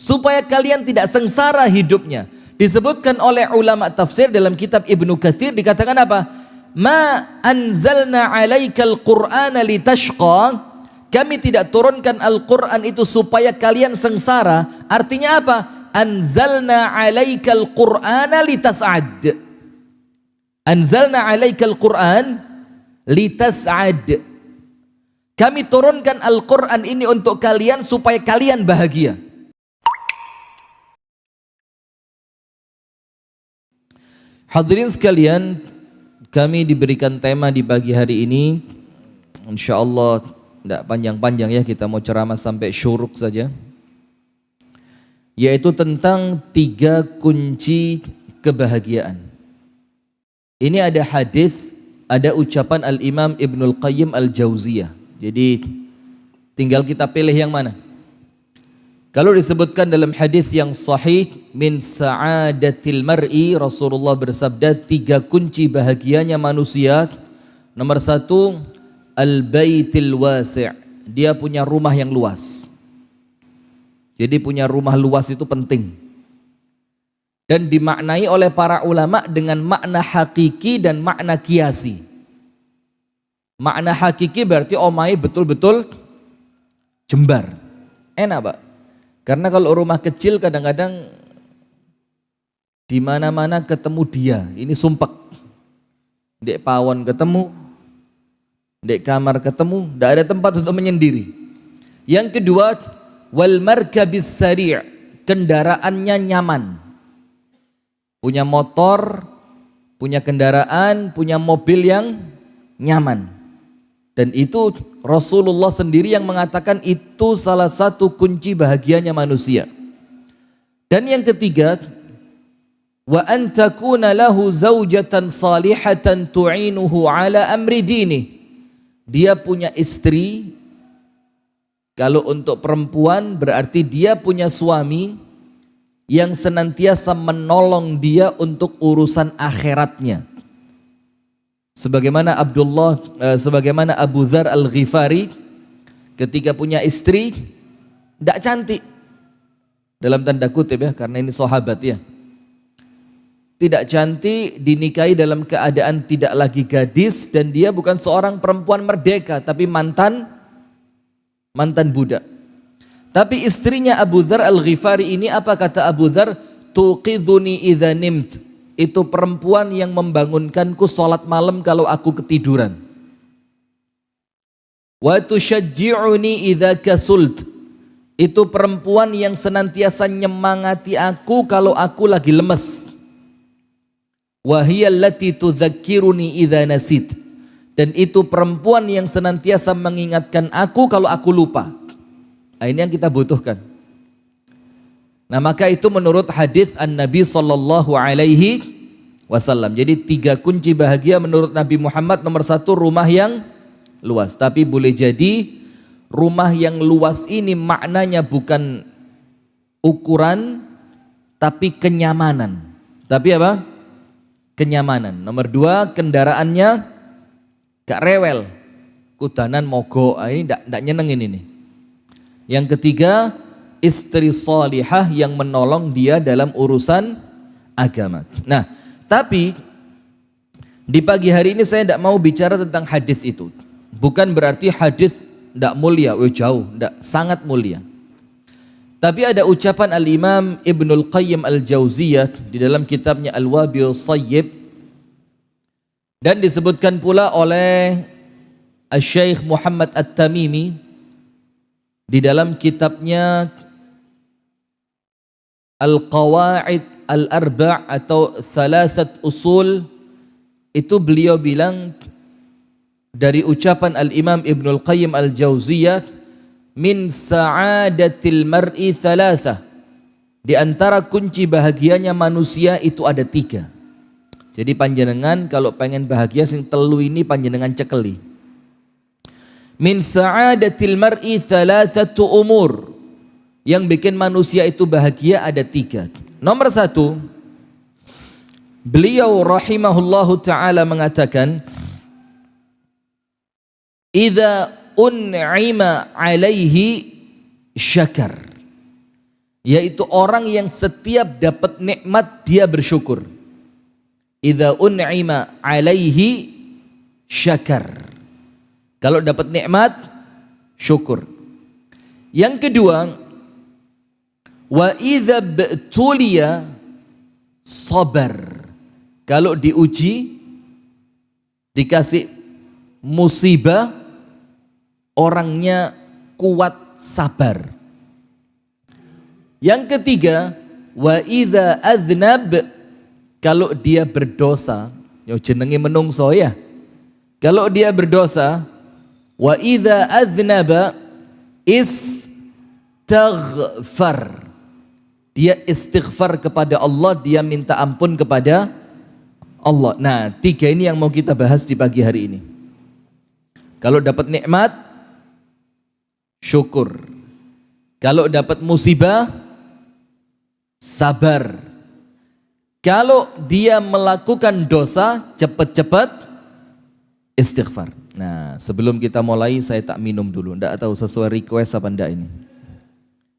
supaya kalian tidak sengsara hidupnya. Disebutkan oleh ulama tafsir dalam kitab Ibnu Katsir, dikatakan apa? Ma anzalna 'alaikal qur'ana litashqa. Kami tidak turunkan Al-Qur'an itu supaya kalian sengsara. Artinya apa? Anzalna 'alaikal qur'ana litas'ad. Anzalna 'alaikal qur'an litas'ad. Kami turunkan Al-Qur'an ini untuk kalian supaya kalian bahagia. Hadirin sekalian, kami diberikan tema di pagi hari ini. InsyaAllah tidak panjang-panjang ya, kita mau ceramah sampai syuruk saja. Yaitu tentang 3 kunci kebahagiaan. Ini ada hadis, ada ucapan Al-Imam Ibnul Qayyim Al-Jauziyah. Jadi tinggal kita pilih yang mana. Kalau disebutkan dalam hadis yang sahih, min sa'adatil mar'i, Rasulullah bersabda 3 kunci bahagianya manusia. Nomor 1, al-baitil wasi', dia punya rumah yang luas. Jadi punya rumah luas itu penting. Dan dimaknai oleh para ulama dengan makna hakiki dan makna kiasi. Makna hakiki berarti omai betul-betul jembar. Enak, Pak. Karena kalau rumah kecil kadang-kadang di mana-mana ketemu dia, ini sumpek. Dek pawon ketemu, dek kamar ketemu, tidak ada tempat untuk menyendiri. Yang kedua, wal markabis sari', kendaraannya nyaman. Punya motor, punya kendaraan, punya mobil yang nyaman. Dan itu Rasulullah sendiri yang mengatakan itu salah satu kunci bahagianya manusia. Dan yang ketiga, wa an takuna lahu zaujatan salihatan tu'inuhu ala amri dini. Dia punya istri. Kalau untuk perempuan berarti dia punya suami yang senantiasa menolong dia untuk urusan akhiratnya. Sebagaimana Abu Dzar Al-Ghifari ketika punya istri tidak cantik, dalam tanda kutip ya, karena ini sahabat ya, tidak cantik, dinikahi dalam keadaan tidak lagi gadis, dan dia bukan seorang perempuan merdeka tapi mantan budak. Tapi istrinya Abu Dzar Al-Ghifari ini, apa kata Abu Dzar? Tuqidhuni idza nimt. Itu perempuan yang membangunkanku sholat malam kalau aku ketiduran. Wa tusyajji'uni idza kasult. Itu perempuan yang senantiasa nyemangati aku kalau aku lagi lemes. Wa hiya allati tudzakkiruni idza nasit. Dan itu perempuan yang senantiasa mengingatkan aku kalau aku lupa. Nah, ini yang kita butuhkan. Nah, maka itu menurut hadis An-Nabi sallallahu alaihi wasallam. Jadi 3 kunci bahagia menurut Nabi Muhammad. Nomor 1, rumah yang luas. Tapi boleh jadi rumah yang luas ini maknanya bukan ukuran tapi kenyamanan. Tapi apa? Kenyamanan. Nomor 2, kendaraannya gak rewel. Kudanan mogok. Ini enggak nyenengin ini. Yang ketiga, istri salihah yang menolong dia dalam urusan agama. Nah, tapi di pagi hari ini saya tidak mau bicara tentang hadis itu. Bukan berarti hadis tidak mulia, jauh, tidak, sangat mulia. Tapi ada ucapan Al-Imam Ibnul Qayyim Al-Jauziyah di dalam kitabnya Al-Wabil Sayyib, dan disebutkan pula oleh Al-Syeikh Muhammad At-Tamimi di dalam kitabnya Al-Qawaid Al-Arba' atau Thalathat Usul. Itu beliau bilang dari ucapan Al-Imam Ibnul Qayyim Al-Jauziyah, min sa'adatil mar'i thalathah, di antara kunci bahagianya manusia itu ada 3. Jadi panjenengan kalau pengen bahagia sing telu ini panjenengan cekeli. Min sa'adatil mar'i thalathatu umur, yang bikin manusia itu bahagia ada 3. Nomor 1, beliau rahimahullahu ta'ala mengatakan, idza un'ima alaihi syakar. yaitu orang yang setiap dapat nikmat dia bersyukur. Idza un'ima alaihi syakar. Kalau dapat nikmat syukur. Yang kedua, wa idza btuliya sabar. Kalau diuji, dikasih musibah, orangnya kuat sabar. Yang ketiga, wa idza aznab, kalau dia berdosa, yo jenenge menungso ya. Kalau dia berdosa, wa idza aznaba istaghfar. Dia istighfar kepada Allah, dia minta ampun kepada Allah. Nah, tiga ini yang mau kita bahas di pagi hari ini. Kalau dapat nikmat, syukur. Kalau dapat musibah, sabar. Kalau dia melakukan dosa, cepat-cepat istighfar. Nah, sebelum kita mulai saya tak minum dulu. Nggak tahu sesuai request apa enggak ini.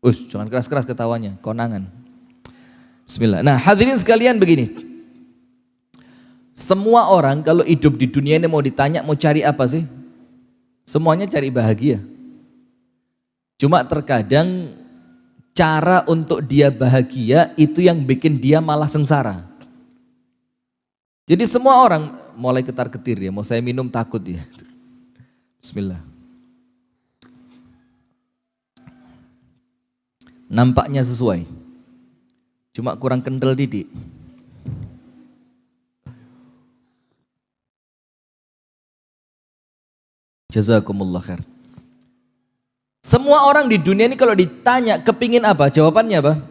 Jangan keras-keras ketawanya, konangan. Bismillah. Nah, hadirin sekalian begini. Semua orang kalau hidup di dunia ini mau ditanya mau cari apa sih? Semuanya cari bahagia. Cuma terkadang cara untuk dia bahagia itu yang bikin dia malah sengsara. Jadi semua orang mulai ketar-ketir ya, mau saya minum takut ya. Bismillah. Nampaknya sesuai. Cuma kurang kental didik. Jazakumullah khair. Semua orang di dunia ini kalau ditanya kepingin apa? Jawabannya apa?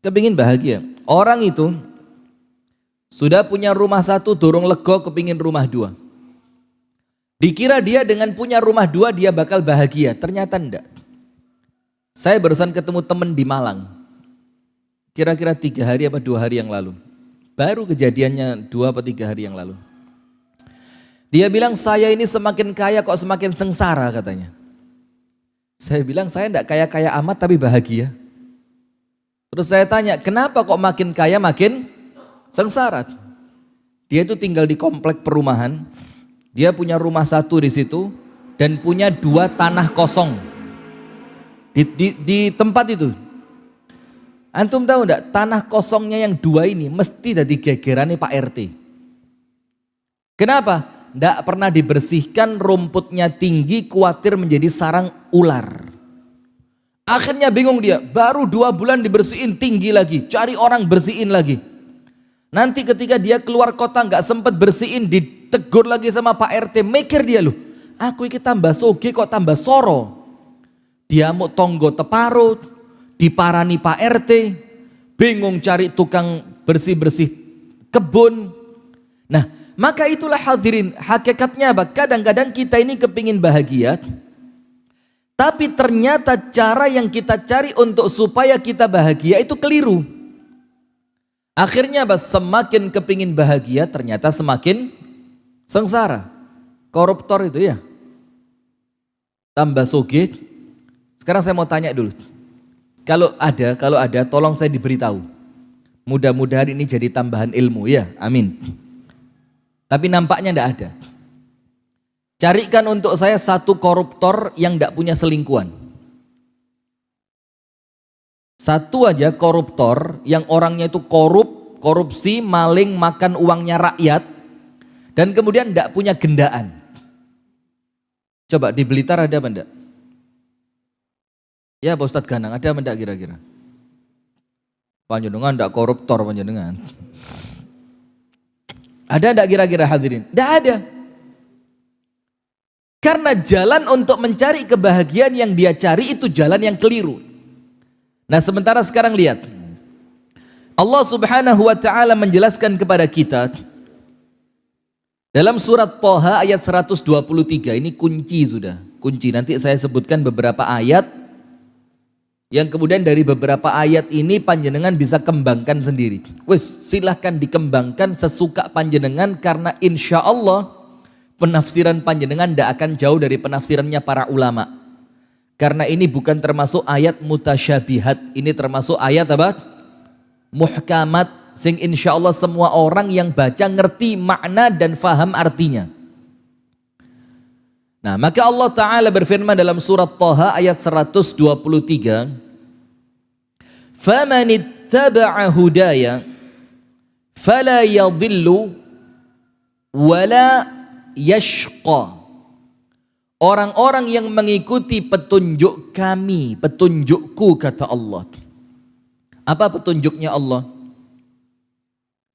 Kepingin bahagia. Orang itu sudah punya rumah satu, dorong lego, kepingin rumah dua. Dikira dia dengan punya rumah dua dia bakal bahagia. Ternyata enggak. Saya barusan ketemu teman di Malang. Kira-kira 3 hari apa 2 hari yang lalu. Baru kejadiannya 2 atau 3 hari yang lalu. Dia bilang saya ini semakin kaya kok semakin sengsara katanya. Saya bilang saya enggak kaya-kaya amat tapi bahagia. Terus saya tanya kenapa kok makin kaya makin sengsara? Dia itu tinggal di komplek perumahan. Dia punya rumah satu di situ dan punya 2 tanah kosong di tempat itu. Antum tahu enggak tanah kosongnya yang 2 ini mesti jadi gegerane Pak RT. Kenapa? Enggak pernah dibersihkan, rumputnya tinggi, khawatir menjadi sarang ular. Akhirnya bingung dia, baru 2 bulan dibersihin tinggi lagi, cari orang bersihin lagi. Nanti ketika dia keluar kota nggak sempat bersihin, ditegur lagi sama Pak RT, mikir dia loh, aku iki tambah soge kok tambah soro. Dia mau tonggo teparut, diparani Pak RT, bingung cari tukang bersih-bersih kebun. Nah, maka itulah hadirin, hakikatnya apa? Kadang-kadang kita ini kepingin bahagia, tapi ternyata cara yang kita cari untuk supaya kita bahagia itu keliru. Akhirnya apa? Semakin kepingin bahagia ternyata semakin sengsara. Koruptor itu ya. Tambah soge. Sekarang saya mau tanya dulu. Kalau ada tolong saya diberitahu. Mudah-mudahan ini jadi tambahan ilmu ya. Amin. Tapi nampaknya enggak ada. Carikan untuk saya satu koruptor yang enggak punya selingkuhan. Satu aja koruptor yang orangnya itu korupsi, maling, makan uangnya rakyat, dan kemudian enggak punya gendaan. Coba di Blitar ada apa enggak? Ya Pak Ustadz Ganang, ada apa enggak kira-kira? Panjenengan enggak koruptor panjenengan. Ada enggak kira-kira hadirin? Enggak ada. Karena jalan untuk mencari kebahagiaan yang dia cari itu jalan yang keliru. Nah sementara sekarang lihat. Allah subhanahu wa ta'ala menjelaskan kepada kita. Dalam surat Thaha ayat 123. Ini kunci sudah. Kunci, nanti saya sebutkan beberapa ayat. Yang kemudian dari beberapa ayat ini panjenengan bisa kembangkan sendiri. Silahkan dikembangkan sesuka panjenengan karena insya Allah penafsiran panjenengan tidak akan jauh dari penafsirannya para ulama. Karena ini bukan termasuk ayat mutasyabihat, ini termasuk ayat apa? Muhkamat, sing insya Allah semua orang yang baca ngerti makna dan faham artinya. Nah, maka Allah Ta'ala berfirman dalam surat Thaha ayat 123, فَمَنِ اتَّبَعَ هُدَايَ فَلَا يَضِلُّ وَلَا يَشْقَى. Orang-orang yang mengikuti petunjuk kami, petunjukku, kata Allah. Apa petunjuknya Allah?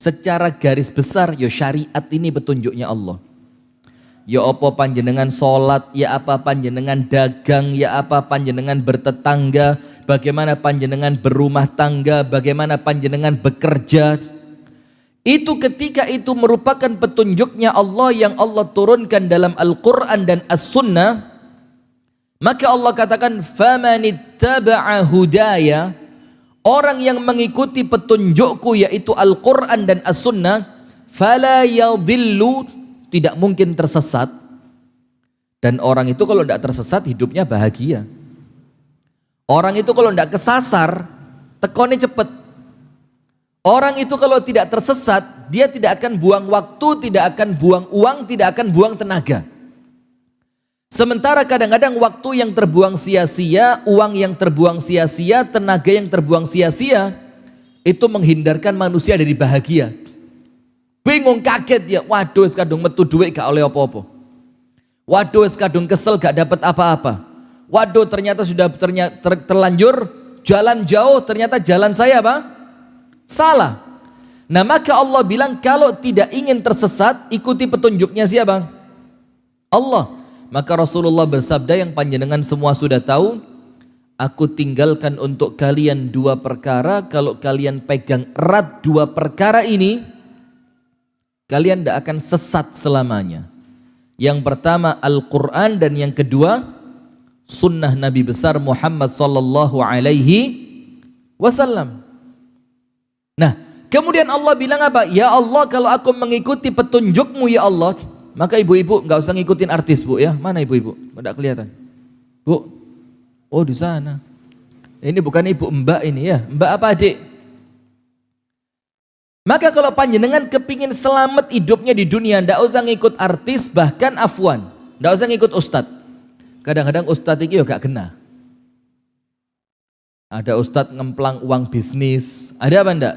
Secara garis besar, ya syariat ini petunjuknya Allah. Ya apa panjenengan sholat, ya apa panjenengan dagang, ya apa panjenengan bertetangga, bagaimana panjenengan berumah tangga, bagaimana panjenengan bekerja. Itu ketika itu merupakan petunjuknya Allah yang Allah turunkan dalam Al-Quran dan As-Sunnah, maka Allah katakan famanittaba'a hudaya, orang yang mengikuti petunjukku yaitu Al-Quran dan As-Sunnah, fala yadhillu, tidak mungkin tersesat. Dan orang itu kalau tidak tersesat hidupnya bahagia. Orang itu kalau tidak kesasar tekonnya cepet. Orang itu kalau tidak tersesat, dia tidak akan buang waktu, tidak akan buang uang, tidak akan buang tenaga. Sementara kadang-kadang waktu yang terbuang sia-sia, uang yang terbuang sia-sia, tenaga yang terbuang sia-sia, itu menghindarkan manusia dari bahagia. Bingung, kaget ya, waduh kadung metu duit gak oleh apa-apa. Waduh kadung kesel gak dapat apa-apa. Waduh ternyata sudah terlanjur jalan jauh, ternyata jalan saya apa? Salah. Nah maka Allah bilang kalau tidak ingin tersesat, ikuti petunjuknya siapa? Allah. Maka Rasulullah bersabda yang panjenengan semua sudah tahu, aku tinggalkan untuk kalian dua perkara, kalau kalian pegang erat dua perkara ini, kalian tidak akan sesat selamanya. Yang pertama Al-Quran dan yang kedua sunnah Nabi besar Muhammad sallallahu alaihi wasallam. Nah, kemudian Allah bilang apa? Ya Allah, kalau aku mengikuti petunjukmu ya Allah, maka ibu-ibu nggak usah ngikutin artis, Bu ya. Mana ibu-ibu? Tidak kelihatan. Bu. Oh, di sana. Ini bukan ibu, Mbak ini ya. Mbak apa adik? Maka kalau panjenengan kepingin selamat hidupnya di dunia, ndak usah ngikut artis, bahkan afwan. Ndak usah ngikut ustadz. Kadang-kadang ustadz itu juga gak kena. Ada ustadz ngemplang uang bisnis, ada apa enggak?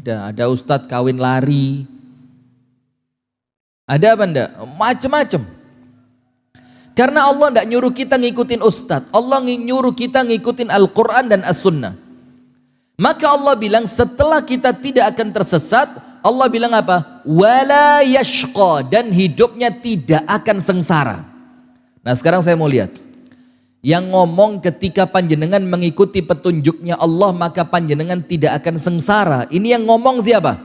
Ada ustadz kawin lari, ada apa enggak? Macem-macem. Karena Allah enggak nyuruh kita ngikutin ustadz, Allah nyuruh kita ngikutin Al-Quran dan As-Sunnah. Maka Allah bilang setelah kita tidak akan tersesat, Allah bilang apa? Wala yashqa, dan hidupnya tidak akan sengsara. Nah sekarang saya mau lihat. Yang ngomong ketika panjenengan mengikuti petunjuknya Allah maka panjenengan tidak akan sengsara. Ini yang ngomong siapa?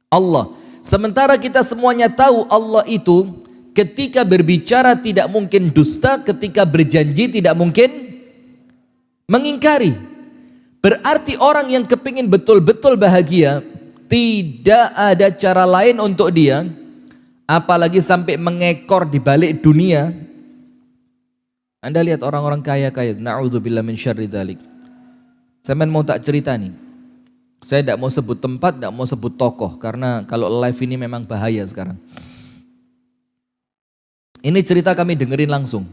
Allah. Sementara kita semuanya tahu Allah itu ketika berbicara tidak mungkin dusta, ketika berjanji tidak mungkin mengingkari. Berarti orang yang kepingin betul-betul bahagia, tidak ada cara lain untuk dia, apalagi sampai mengekor di balik dunia. Anda lihat orang-orang kaya-kaya, na'udzubillah min syarri dzalik. Saya mau tak cerita nih. Saya tidak mau sebut tempat, tidak mau sebut tokoh, karena kalau live ini memang bahaya sekarang. Ini cerita kami dengerin langsung.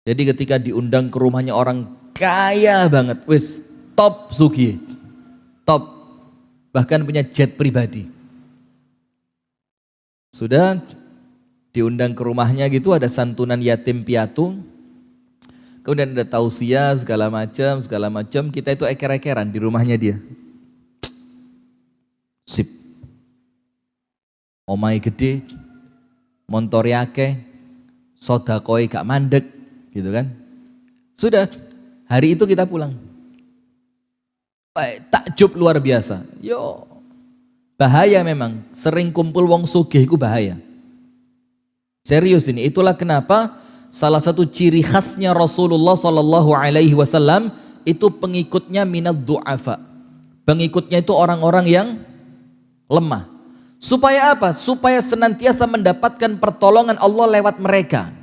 Jadi ketika diundang ke rumahnya orang kaya banget, wis top sugih, top, bahkan punya jet pribadi. Sudah diundang ke rumahnya gitu, ada santunan yatim piatu, kemudian ada tausiah segala macam, kita itu eker-ekeran di rumahnya dia. Sip. Omai gede, montori akeh, sodakoi gak mandek, gitu kan. Sudah, hari itu kita pulang. Takjub luar biasa. Yo, bahaya memang, sering kumpul wong sugih itu bahaya. Serius ini, itulah kenapa salah satu ciri khasnya Rasulullah Sallallahu Alaihi Wasallam itu pengikutnya minad du'afa. Pengikutnya itu orang-orang yang lemah. Supaya apa? Supaya senantiasa mendapatkan pertolongan Allah lewat mereka.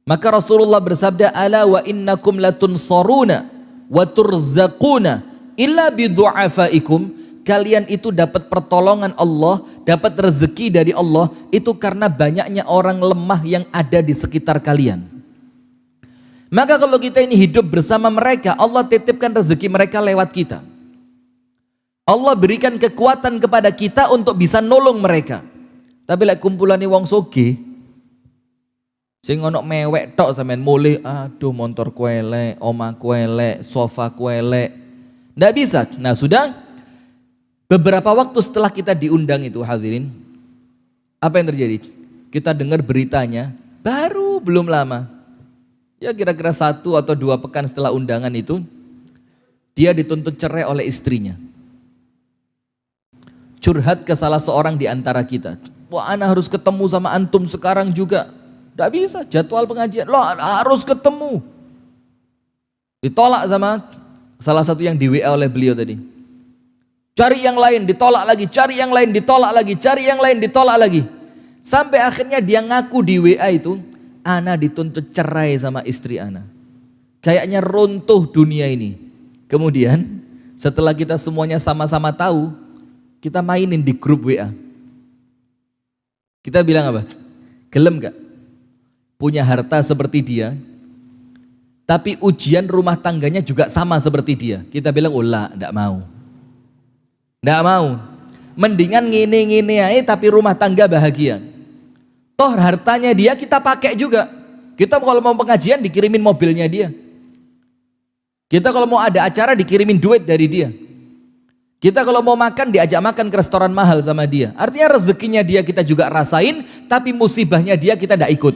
Maka Rasulullah bersabda, ala wa innakum latunsaruna wa turzaquna illa bidu'afaikum. Kalian itu dapat pertolongan Allah, dapat rezeki dari Allah, itu karena banyaknya orang lemah yang ada di sekitar kalian. Maka kalau kita ini hidup bersama mereka, Allah titipkan rezeki mereka lewat kita. Allah berikan kekuatan kepada kita untuk bisa nolong mereka. Tapi lek kumpulane wong soge, sing ono mewek tok sampean mulih, aduh motor kuelek, omah kuelek, sofa kuelek. Ndak bisa. Nah, sudah beberapa waktu setelah kita diundang itu hadirin, apa yang terjadi? Kita dengar beritanya, baru belum lama, ya kira-kira 1 atau 2 pekan setelah undangan itu, dia dituntut cerai oleh istrinya. Curhat ke salah seorang di antara kita. Wah, ana harus ketemu sama antum sekarang juga. Tidak bisa, jadwal pengajian, loh harus ketemu. Ditolak sama salah satu yang di WA oleh beliau tadi. Cari yang lain, ditolak lagi, cari yang lain, ditolak lagi, cari yang lain, ditolak lagi. Sampai akhirnya dia ngaku di WA itu, ana dituntut cerai sama istri ana. Kayaknya runtuh dunia ini. Kemudian setelah kita semuanya sama-sama tahu, kita mainin di grup WA. Kita bilang apa? Gelem gak? Punya harta seperti dia, tapi ujian rumah tangganya juga sama seperti dia. Kita bilang, oh lah, enggak mau. Nggak mau, mendingan ngene-ngene aja tapi rumah tangga bahagia. Toh hartanya dia kita pakai juga. Kita kalau mau pengajian dikirimin mobilnya dia. Kita kalau mau ada acara dikirimin duit dari dia. Kita kalau mau makan diajak makan ke restoran mahal sama dia. Artinya rezekinya dia kita juga rasain, tapi musibahnya dia kita tidak ikut.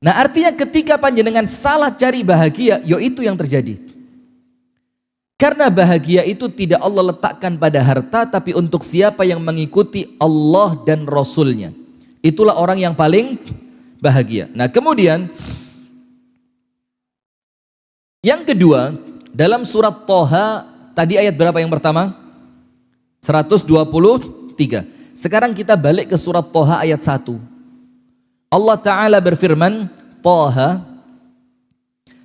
Nah, artinya ketika panjenengan salah cari bahagia, yo itu yang terjadi. Karena bahagia itu tidak Allah letakkan pada harta, tapi untuk siapa yang mengikuti Allah dan Rasulnya. Itulah orang yang paling bahagia. Nah, kemudian yang kedua, dalam surat Thaha, tadi ayat berapa yang pertama? 123. Sekarang kita balik ke surat Thaha ayat 1. Allah Ta'ala berfirman, Thaha,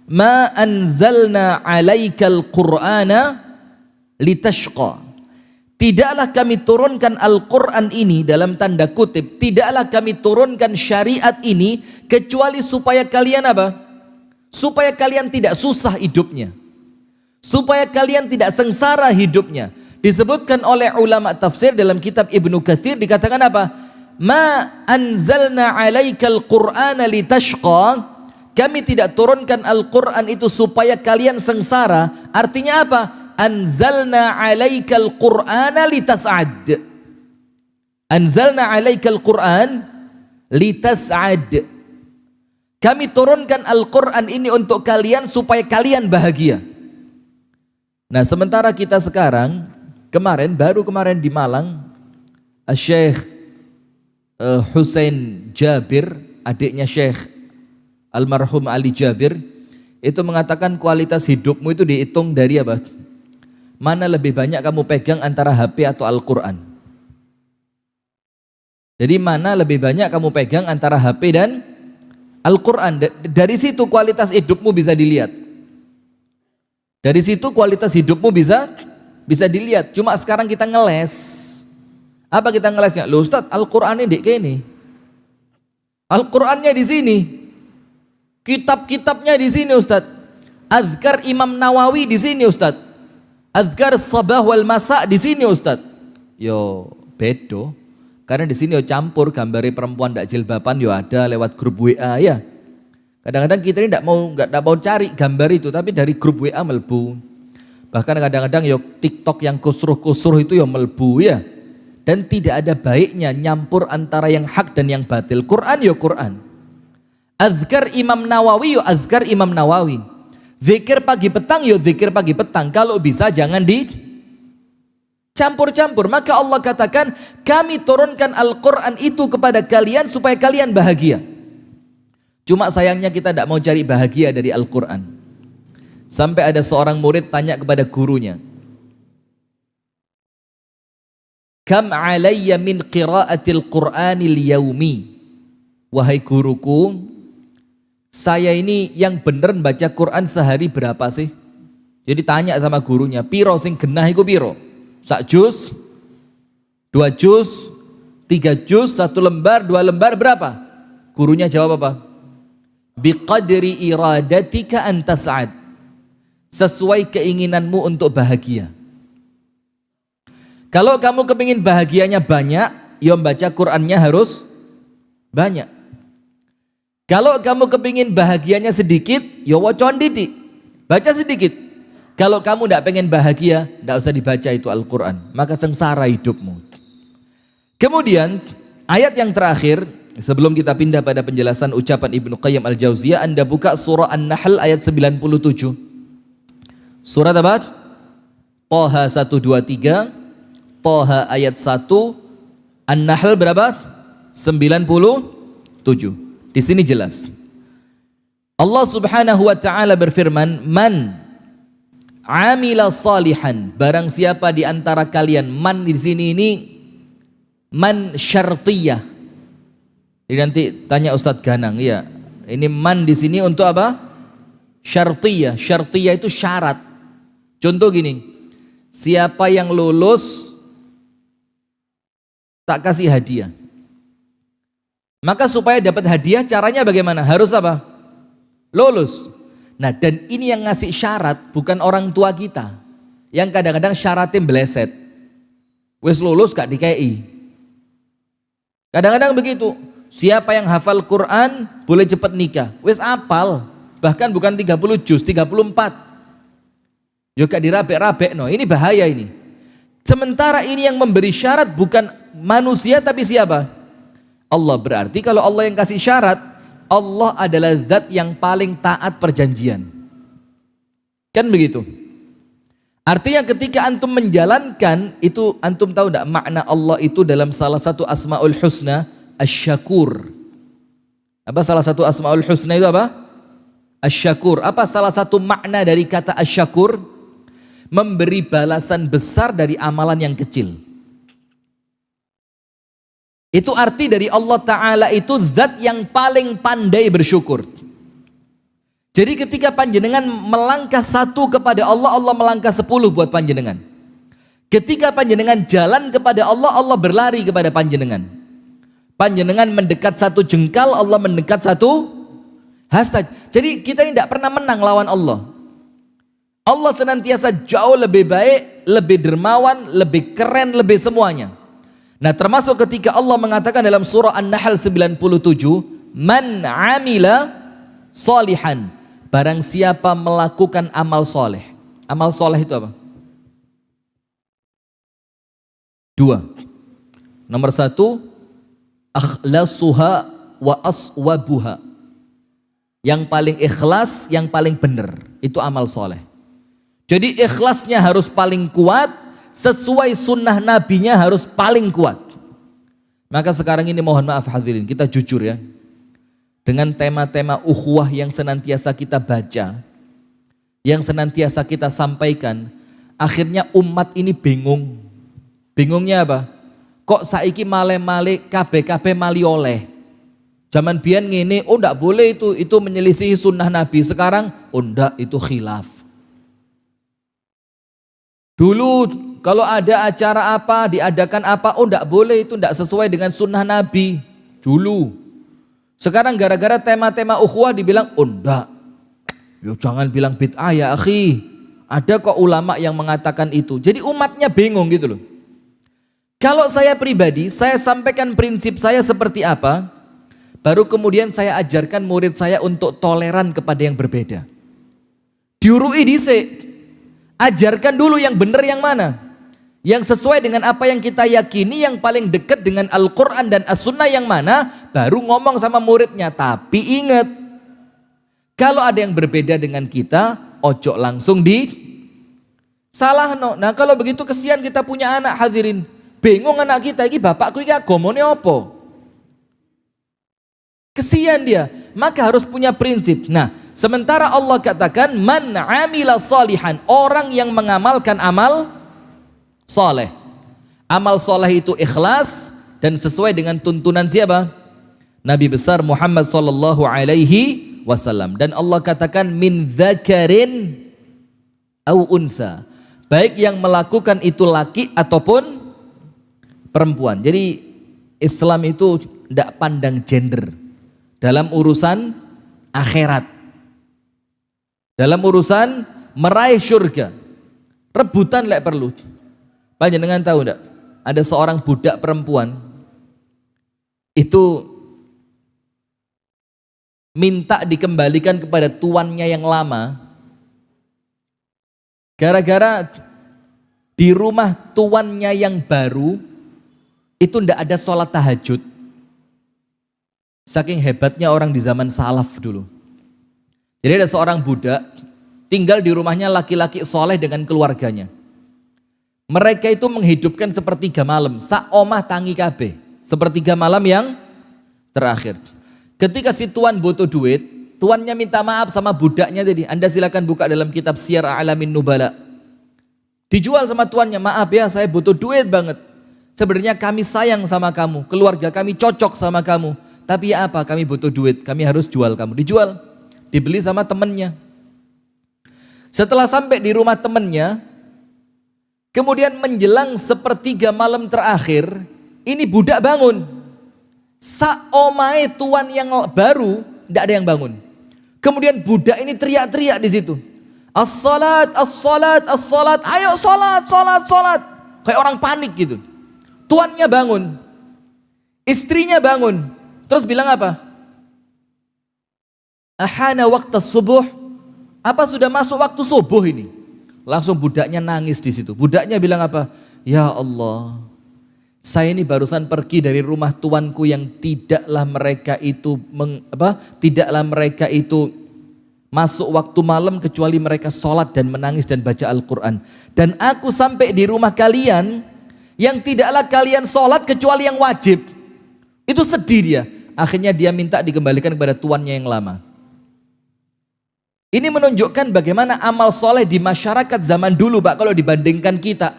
ma anzalna alaikal qur'ana litashqa. Tidaklah kami turunkan Al-Quran ini, dalam tanda kutip, tidaklah kami turunkan syariat ini kecuali supaya kalian apa? Supaya kalian tidak susah hidupnya, supaya kalian tidak sengsara hidupnya. Disebutkan oleh ulama tafsir dalam kitab Ibnu Katsir, dikatakan apa? Ma anzalna alaikal qur'ana litashqa. Kami tidak turunkan Al-Quran itu supaya kalian sengsara. Artinya apa? Anzalna alaikal Qur'ana litas'ad. Anzalna alaikal Qur'an litas'ad. Kami turunkan Al-Quran ini untuk kalian supaya kalian bahagia. Nah, sementara kita sekarang, baru kemarin di Malang, Syekh Husain Jabir, adiknya Syekh Almarhum Ali Jabir, itu mengatakan kualitas hidupmu itu dihitung dari apa? Mana lebih banyak kamu pegang antara HP atau Al-Quran. Jadi mana lebih banyak kamu pegang antara HP dan Al-Quran. Dari situ kualitas hidupmu bisa dilihat. Dari situ kualitas hidupmu bisa dilihat. Cuma sekarang kita ngeles. Apa kita ngelesnya? Loh Ustaz, Al-Quran ini kayak ini. Al-Qurannya di sini. Kitab-kitabnya di sini Ustaz. Azkar Imam Nawawi di sini Ustaz. Azkar sabah wal masa di sini Ustaz. Yo bedo. Karena di sini yo campur gambari perempuan ndak jilbaban yo ada lewat grup WA ya. Kadang-kadang kita ini nggak mau cari gambar itu, tapi dari grup WA melbu. Bahkan kadang-kadang yo TikTok yang kusruh-kusruh itu yo melbu ya. Dan tidak ada baiknya nyampur antara yang hak dan yang batil. Quran yo Quran. Azkar Imam Nawawi yo azkar Imam Nawawi. Zikir pagi petang yo zikir pagi petang. Kalau bisa jangan dicampur-campur. Maka Allah katakan, kami turunkan Al-Quran itu kepada kalian supaya kalian bahagia. Cuma sayangnya kita tidak mau cari bahagia dari Al-Quran. Sampai ada seorang murid tanya kepada gurunya, Kam alayya min qiraatil Qur'anil yaumi. Wahai guruku, saya ini yang bener baca Quran sehari berapa sih? Jadi tanya sama gurunya, piro sing genah iku piro? Sak juz, 2 juz, 3 juz, 1 lembar, 2 lembar berapa? Gurunya jawab apa? Biqadri iradatika anta sa'ad. Sesuai keinginanmu untuk bahagia. Kalau kamu kepingin bahagianya banyak, ya baca Qur'annya harus banyak. Kalau kamu kepingin bahagianya sedikit, ya wacon didik, baca sedikit. Kalau kamu tidak pengen bahagia, tidak usah dibaca itu Al-Quran, maka sengsara hidupmu. Kemudian ayat yang terakhir, sebelum kita pindah pada penjelasan ucapan Ibnu Qayyim Al-Jauziyah, Anda buka surah An-Nahl ayat 97. Surat apa? Toha 123, Toha ayat 1, An-Nahl berapa? 97. Di sini jelas. Allah Subhanahu wa taala berfirman, "Man amila salihan." Barang siapa di antara kalian, man di sini ini man syartiyah. Jadi nanti tanya Ustadz Ganang, ya. Ini man di sini untuk apa? Syartiyah. Syartiyah itu syarat. Contoh gini, siapa yang lulus tak kasih hadiah. Maka supaya dapat hadiah caranya bagaimana? Harus apa? Lulus. Nah, dan ini yang ngasih syarat bukan orang tua kita. Yang kadang-kadang syaratnya meleset. Wes lulus gak dikei. Kadang-kadang begitu. Siapa yang hafal Quran boleh cepat nikah. Wes apal. Bahkan bukan 30 juz, 34. Yo gak dirabek-rabek no. Ini bahaya ini. Sementara ini yang memberi syarat bukan manusia tapi siapa? Allah. Berarti kalau Allah yang kasih syarat, Allah adalah zat yang paling taat perjanjian. Kan begitu? Artinya ketika antum menjalankan itu, antum tahu enggak makna Allah itu dalam salah satu Asmaul Husna, Asy-Syakur. Apa salah satu Asmaul Husna itu apa? Asy-Syakur. Apa salah satu makna dari kata Asy-Syakur? Memberi balasan besar dari amalan yang kecil. Itu arti dari Allah Ta'ala itu zat yang paling pandai bersyukur. Jadi ketika panjenengan melangkah 1 kepada Allah, Allah melangkah 10 buat panjenengan. Ketika panjenengan jalan kepada Allah, Allah berlari kepada panjenengan. Panjenengan mendekat 1 jengkal, Allah mendekat 1 hasta. Jadi kita ini tidak pernah menang lawan Allah. Allah senantiasa jauh lebih baik, lebih dermawan, lebih keren, lebih semuanya. Nah, termasuk ketika Allah mengatakan dalam surah An-Nahl 97, "Man amila salihan." Barang siapa melakukan amal soleh. Amal soleh itu apa? 2. Nomor 1, akhlasuha wa aswabuha. Yang paling ikhlas, yang paling benar, itu amal soleh. Jadi ikhlasnya harus paling kuat, sesuai sunnah nabinya harus paling kuat. Maka sekarang ini mohon maaf hadirin, kita jujur ya. Dengan tema-tema ukhuwah yang senantiasa kita baca, yang senantiasa kita sampaikan, akhirnya umat ini bingung. Bingungnya apa? Kok saiki male-male kabeh-kabeh mali oleh. Zaman biyen ngene, oh ndak boleh itu menyelisihi sunnah Nabi. Sekarang, oh ndak, itu khilaf. Dulu kalau ada acara apa, diadakan apa, oh ndak boleh, itu ndak sesuai dengan sunnah Nabi. Dulu. Sekarang gara-gara tema-tema ukhuwah dibilang, oh ndak. Ya jangan bilang bid'ah ya akhi. Ada kok ulama yang mengatakan itu. Jadi umatnya bingung gitu loh. Kalau saya pribadi, saya sampaikan prinsip saya seperti apa, baru kemudian saya ajarkan murid saya untuk toleran kepada yang berbeda. Diurui dhisik. Ajarkan dulu yang benar yang mana, yang sesuai dengan apa yang kita yakini, yang paling dekat dengan Al-Quran dan As-Sunnah yang mana, baru ngomong sama muridnya. Tapi ingat, kalau ada yang berbeda dengan kita, ojo langsung di salah no. Nah kalau begitu kesian kita punya anak hadirin, bingung anak kita, ini bapakku ini agamanya apa? Kesian dia, maka harus punya prinsip. Nah, sementara Allah katakan man amila salihan, orang yang mengamalkan amal soleh. Amal soleh itu ikhlas dan sesuai dengan tuntunan siapa? Nabi besar Muhammad sallallahu alaihi wasallam. Dan Allah katakan min dzakarin au untha, baik yang melakukan itu laki ataupun perempuan. Jadi Islam itu tidak pandang gender dalam urusan akhirat, dalam urusan meraih surga. Rebutan lek perlu. Panjenengan tahu enggak? Ada seorang budak perempuan itu minta dikembalikan kepada tuannya yang lama gara-gara di rumah tuannya yang baru itu ndak ada sholat tahajud. Saking hebatnya orang di zaman salaf dulu. Jadi ada seorang budak tinggal di rumahnya laki-laki soleh dengan keluarganya. Mereka itu menghidupkan sepertiga malam, sak omah tangi kabeh, sepertiga malam yang terakhir. Ketika si tuan butuh duit, tuannya minta maaf sama budaknya tadi. Anda silakan buka dalam kitab Syiar A'lamin Nubala. Dijual sama tuannya, maaf ya saya butuh duit banget. Sebenarnya kami sayang sama kamu, keluarga kami cocok sama kamu. Tapi ya apa, kami butuh duit, kami harus jual kamu. Dijual, dibeli sama temennya. Setelah sampai di rumah temennya, kemudian menjelang sepertiga malam terakhir, ini budak bangun. Saomai tuan yang baru, tidak ada yang bangun. Kemudian budak ini teriak-teriak di situ. As-salat, as-salat, as-salat, ayo salat, salat, salat. Kayak orang panik gitu. Tuannya bangun, istrinya bangun, terus bilang apa? Ahana waktu subuh. Apa sudah masuk waktu subuh ini? Langsung budaknya nangis di situ. Budaknya bilang apa? Ya Allah, saya ini barusan pergi dari rumah tuanku yang tidaklah mereka itu masuk waktu malam kecuali mereka sholat dan menangis dan baca Al-Quran. Dan aku sampai di rumah kalian yang tidaklah kalian sholat kecuali yang wajib. Itu sedih dia. Akhirnya dia minta dikembalikan kepada tuannya yang lama. Ini menunjukkan bagaimana amal soleh di masyarakat zaman dulu, Pak. Kalau dibandingkan kita,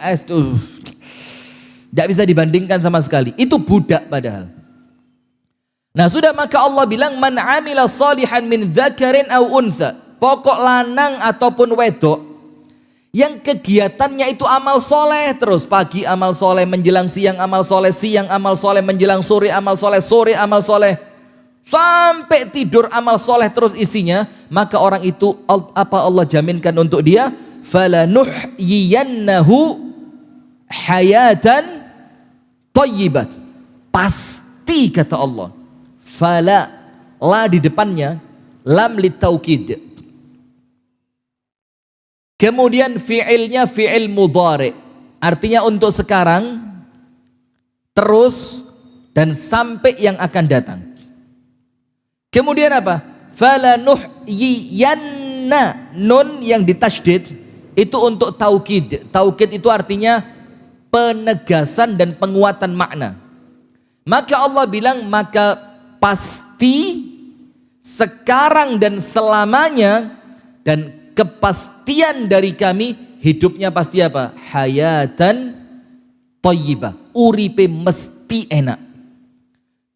tidak bisa dibandingkan sama sekali. Itu budak padahal. Nah sudah, maka Allah bilang man amila salihan min dzakarin au untha. Pokok lanang ataupun wedok yang kegiatannya itu amal soleh terus. Pagi amal soleh, menjelang siang amal soleh, siang amal soleh, menjelang sore amal soleh, sore amal soleh, sampai tidur amal soleh terus isinya. Maka orang itu apa Allah jaminkan untuk dia? Falanuhyiyannahu hayatan thayyibat. Pasti kata Allah. Fala, la di depannya, lam litaukid. Kemudian fi'ilnya fi'il mudhari. Artinya untuk sekarang, terus, dan sampai yang akan datang. Kemudian apa? Falanuhyiyanna, nun yang ditasydid itu untuk taukid. Taukid itu artinya penegasan dan penguatan makna. Maka Allah bilang, maka pasti sekarang dan selamanya, dan kepastian dari kami hidupnya pasti apa? Hayatan thayyibah. Uripe mesti enak.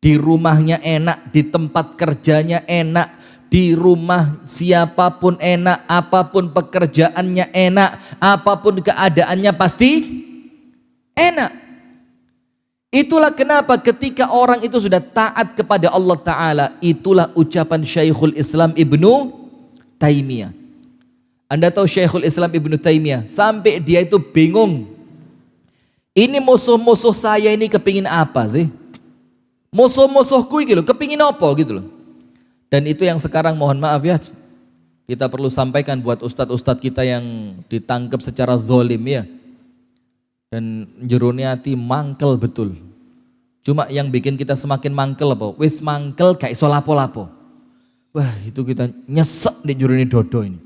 Di rumahnya enak, di tempat kerjanya enak, di rumah siapapun enak, apapun pekerjaannya enak, apapun keadaannya pasti enak. Itulah kenapa ketika orang itu sudah taat kepada Allah Ta'ala, itulah ucapan Syekhul Islam Ibnu Taimiyah. Anda tahu Syekhul Islam Ibnu Taimiyah, sampai dia itu bingung. Ini musuh-musuh saya ini kepingin apa sih? Musuh-musuhku gitu, kepingin apa gitu loh. Dan itu yang sekarang mohon maaf ya, kita perlu sampaikan buat ustadz-ustadz kita yang ditangkap secara zalim ya. Dan jerone hati mangkel betul. Cuma yang bikin kita semakin mangkel apa? Wis mangkel gak iso lapo-lapo. Wah itu kita nyesek di jerone dodo ini.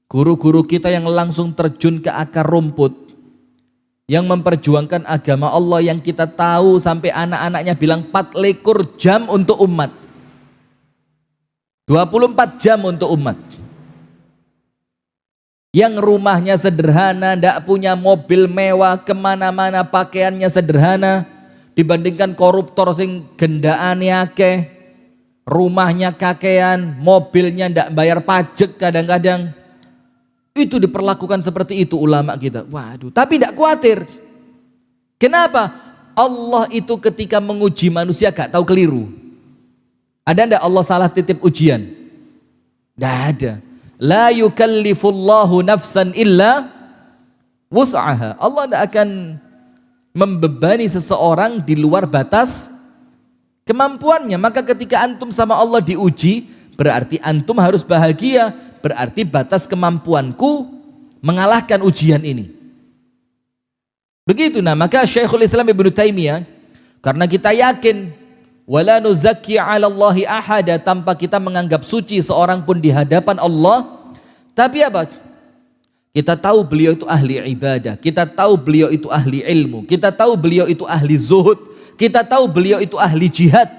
Guru-guru kita yang langsung terjun ke akar rumput, yang memperjuangkan agama Allah, yang kita tahu sampai anak-anaknya bilang 24 jam untuk umat, 24 jam untuk umat. Yang rumahnya sederhana, tidak punya mobil mewah, kemana-mana pakaiannya sederhana, dibandingkan koruptor sing gendaane akeh, rumahnya kakean, mobilnya ndak bayar pajak kadang-kadang. Itu diperlakukan seperti itu ulama kita. Waduh, tapi tidak khawatir. Kenapa? Allah itu ketika menguji manusia gak tahu keliru. Ada ndak Allah salah titip ujian? Tidak ada. La yukallifullahu nafsan illa wus'aha. Allah tidak akan membebani seseorang di luar batas kemampuannya. Maka ketika antum sama Allah diuji, berarti antum harus bahagia. Berarti batas kemampuanku mengalahkan ujian ini. Begitu. Nah, maka Syekhul Islam Ibnu Taimiyah, karena kita yakin wala nuzakki 'ala Allahi ahada, tanpa kita menganggap suci seorang pun di hadapan Allah. Tapi apa? Kita tahu beliau itu ahli ibadah, kita tahu beliau itu ahli ilmu, kita tahu beliau itu ahli zuhud, kita tahu beliau itu ahli jihad.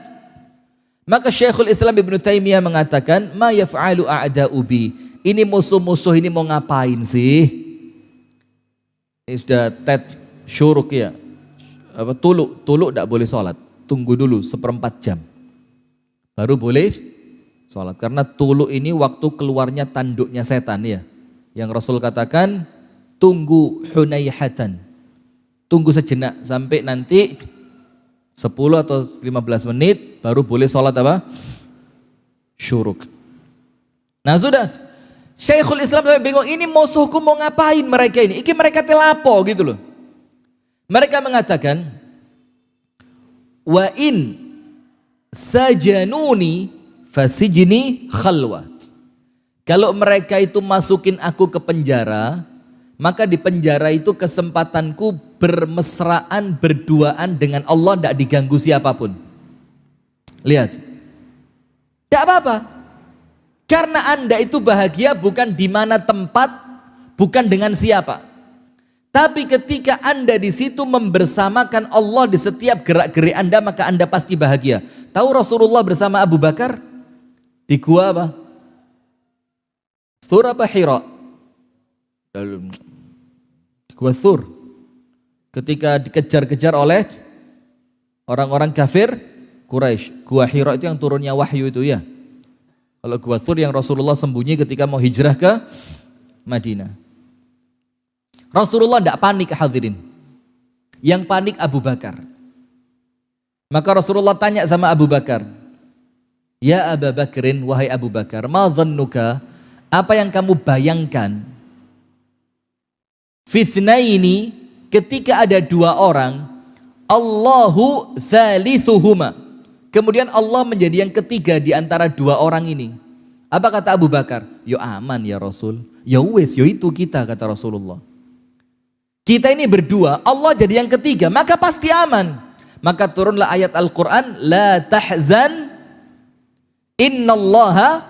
Maka Syekhul Islam Ibnu Taimiyah mengatakan, ma yaf'alu a'da'u bi. Ini musuh-musuh ini mau ngapain sih? Ini sudah syuruk ya. Tuluk tidak boleh sholat. Tunggu dulu 1/4 jam. Baru boleh sholat. Karena tuluk ini waktu keluarnya tanduknya setan ya. Yang Rasul katakan, tunggu hunaihatan. Tunggu sejenak sampai nanti 10 atau 15 menit baru boleh sholat apa? Syuruk. Nah sudah, Syekhul Islam sampai bingung, ini musuhku mau ngapain mereka ini? Ini mereka telapo gitu loh. Mereka mengatakan, wa in sajanuni fasijni khalwa. Kalau mereka itu masukin aku ke penjara, maka di penjara itu kesempatanku bermesraan, berduaan dengan Allah, tidak diganggu siapapun. Lihat, tidak apa-apa. Karena Anda itu bahagia bukan di mana tempat, bukan dengan siapa. Tapi ketika Anda di situ membersamakan Allah di setiap gerak-gerik Anda, maka Anda pasti bahagia. Tahu Rasulullah bersama Abu Bakar di gua apa? Thur apa Hira? Gua Thur. Ketika dikejar-kejar oleh orang-orang kafir Quraisy. Gua Hira itu yang turunnya wahyu itu ya. Kalau Gua Thur yang Rasulullah sembunyi ketika mau hijrah ke Madinah. Rasulullah tidak panik hadirin. Yang panik Abu Bakar. Maka Rasulullah tanya sama Abu Bakar, ya Abu Bakrin, wahai Abu Bakar, ma dhannuka, apa yang kamu bayangkan? Fitnaini, ketika ada dua orang, Allahu thalithuhuma, kemudian Allah menjadi yang ketiga di antara dua orang ini. Apa kata Abu Bakar? Yo aman ya Rasul. Ya wes, yo itu kita, kata Rasulullah. Kita ini berdua, Allah jadi yang ketiga, maka pasti aman. Maka turunlah ayat Al-Quran, la tahzan innallaha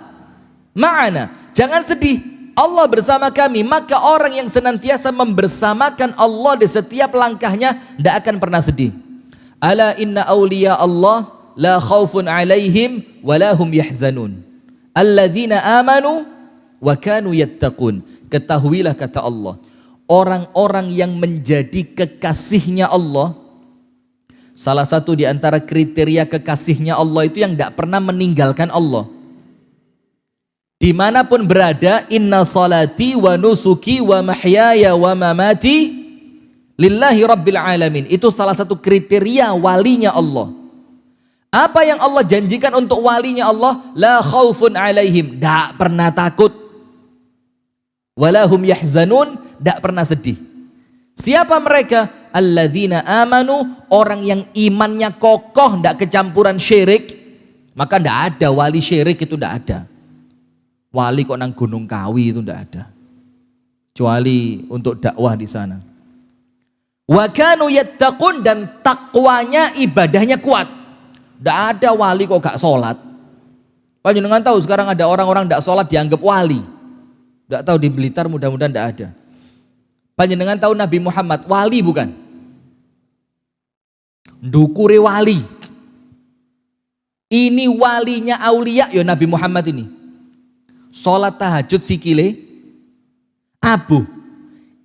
ma'ana. Jangan sedih, Allah bersama kami. Maka orang yang senantiasa membersamakan Allah di setiap langkahnya tidak akan pernah sedih. Ala inna awliya Allah la khawfun alaihim wa lahum yahzanun alladzina amanu wa kanu yattaqun. Ketahuilah, kata Allah, orang-orang yang menjadi kekasihnya Allah, salah satu di antara kriteria kekasihnya Allah itu yang tidak pernah meninggalkan Allah. Dimanapun berada, inna salati wa nusuki wa mahyaya wa mamati lillahi rabbil alamin. Itu salah satu kriteria walinya Allah. Apa yang Allah janjikan untuk walinya Allah? La khaufun alaihim, tidak pernah takut. Walahum yahzanun, tidak pernah sedih. Siapa mereka? Alladzina amanu, orang yang imannya kokoh, tidak kecampuran syirik. Maka tidak ada wali syirik, itu tidak ada. Wali kok nang Gunung Kawi itu tidak ada. Kecuali untuk dakwah di sana. Wa kanu yattaqun, dan takwanya, ibadahnya kuat. Tidak ada wali kok gak sholat. Panjenengan tahu sekarang ada orang-orang tidak sholat dianggap wali. Tidak tahu di Blitar mudah-mudahan tidak ada. Panjenengan tahu Nabi Muhammad wali bukan? Ndukure wali. Ini walinya aulia ya Nabi Muhammad ini. Sholat tahajud sikile abu.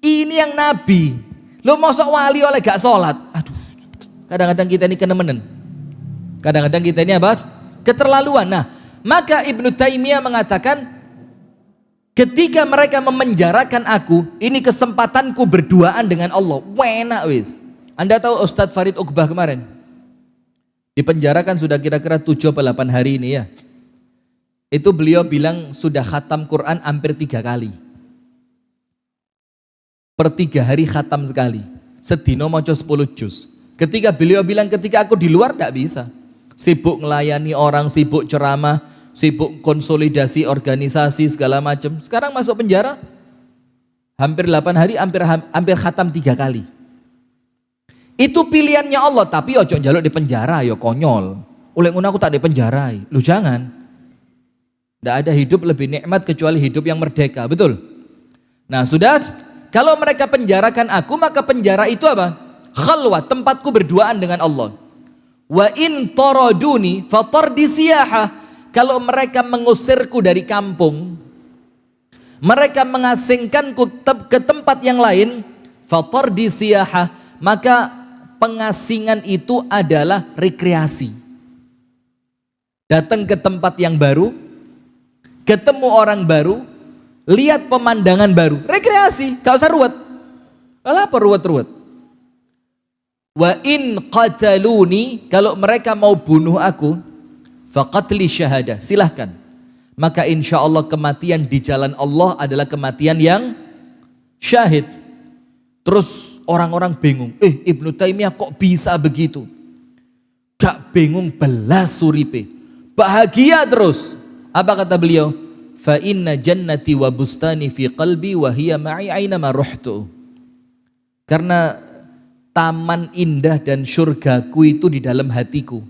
Ini yang Nabi. Lo mosok wali oleh gak sholat? Aduh. Kadang-kadang kita ini kenemenen. Kadang-kadang kita ini apa? keterlaluan. Nah, maka Ibnu Taimiyah mengatakan, ketika mereka memenjarakan aku, ini kesempatanku berduaan dengan Allah. Enak wis. Anda tahu Ustadz Farid Uqbah kemarin dipenjarakan sudah kira-kira 7 atau 8 hari ini ya. Itu beliau bilang sudah khatam Quran hampir 3 kali. Per 3 hari khatam sekali. Sedino maca 10 juz. Ketika beliau bilang ketika aku di luar tidak bisa. Sibuk melayani orang, sibuk ceramah, sibuk konsolidasi organisasi segala macam. Sekarang masuk penjara hampir 8 hari, hampir khatam 3 kali. Itu pilihannya Allah, tapi ojo njaluk di penjara, yo konyol. Oleh ngono aku tak di penjara. Lu jangan. Tidak ada hidup lebih nikmat kecuali hidup yang merdeka, betul? Nah, sudah, kalau mereka penjarakan aku, maka penjara itu apa? Khalwah, tempatku berduaan dengan Allah. Wa in taraduni fatardi siyaha. Kalau mereka mengusirku dari kampung, mereka mengasingkanku ke tempat yang lain, fatardi siyaha, maka pengasingan itu adalah rekreasi. Datang ke tempat yang baru, ketemu orang baru, lihat pemandangan baru, rekreasi, gak usah ruwet. Apa ruwet-ruwet? Wa in qataluni, kalau mereka mau bunuh aku, faqatli syahadah, silahkan. Maka insya Allah kematian di jalan Allah adalah kematian yang syahid. Terus orang-orang bingung, Ibnu Taimiyah kok bisa begitu? Gak bingung belas suripe, bahagia terus. Apa kata beliau? Fa inna jannati wa bustani fi qalbi wa hiya ma'i aynama ruhtu. Karena taman indah dan surgaku itu di dalam hatiku.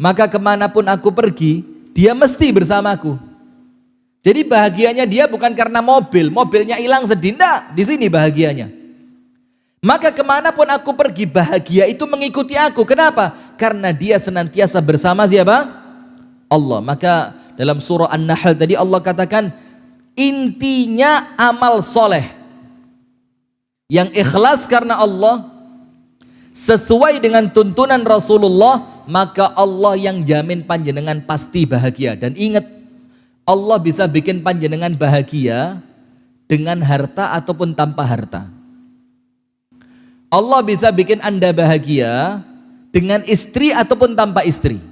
Maka kemanapun aku pergi, dia mesti bersamaku. Jadi bahagianya dia bukan karena mobilnya hilang sedih, enggak, di sini bahagianya. Maka kemanapun aku pergi, bahagia itu mengikuti aku. Kenapa? Karena dia senantiasa bersama siapa? Allah. Maka dalam surah An-Nahl tadi Allah katakan, intinya amal soleh yang ikhlas karena Allah, sesuai dengan tuntunan Rasulullah, maka Allah yang jamin panjenengan pasti bahagia. Dan ingat, Allah bisa bikin panjenengan bahagia dengan harta ataupun tanpa harta. Allah bisa bikin Anda bahagia dengan istri ataupun tanpa istri.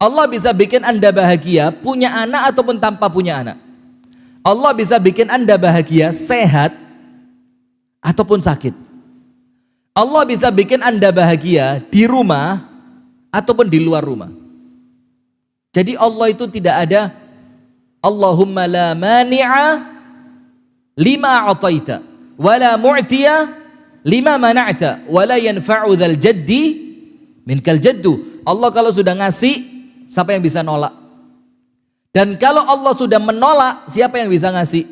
Allah bisa bikin Anda bahagia punya anak ataupun tanpa punya anak. Allah bisa bikin Anda bahagia sehat ataupun sakit. Allah bisa bikin Anda bahagia di rumah ataupun di luar rumah. Jadi Allah itu tidak ada Allahumma la mani'a lima a'taita wa la mu'tiya lima mana'ta wa la yanfa'u dzal jaddi minkal jaddu. Allah kalau sudah ngasih, siapa yang bisa nolak? Dan kalau Allah sudah menolak, siapa yang bisa ngasih?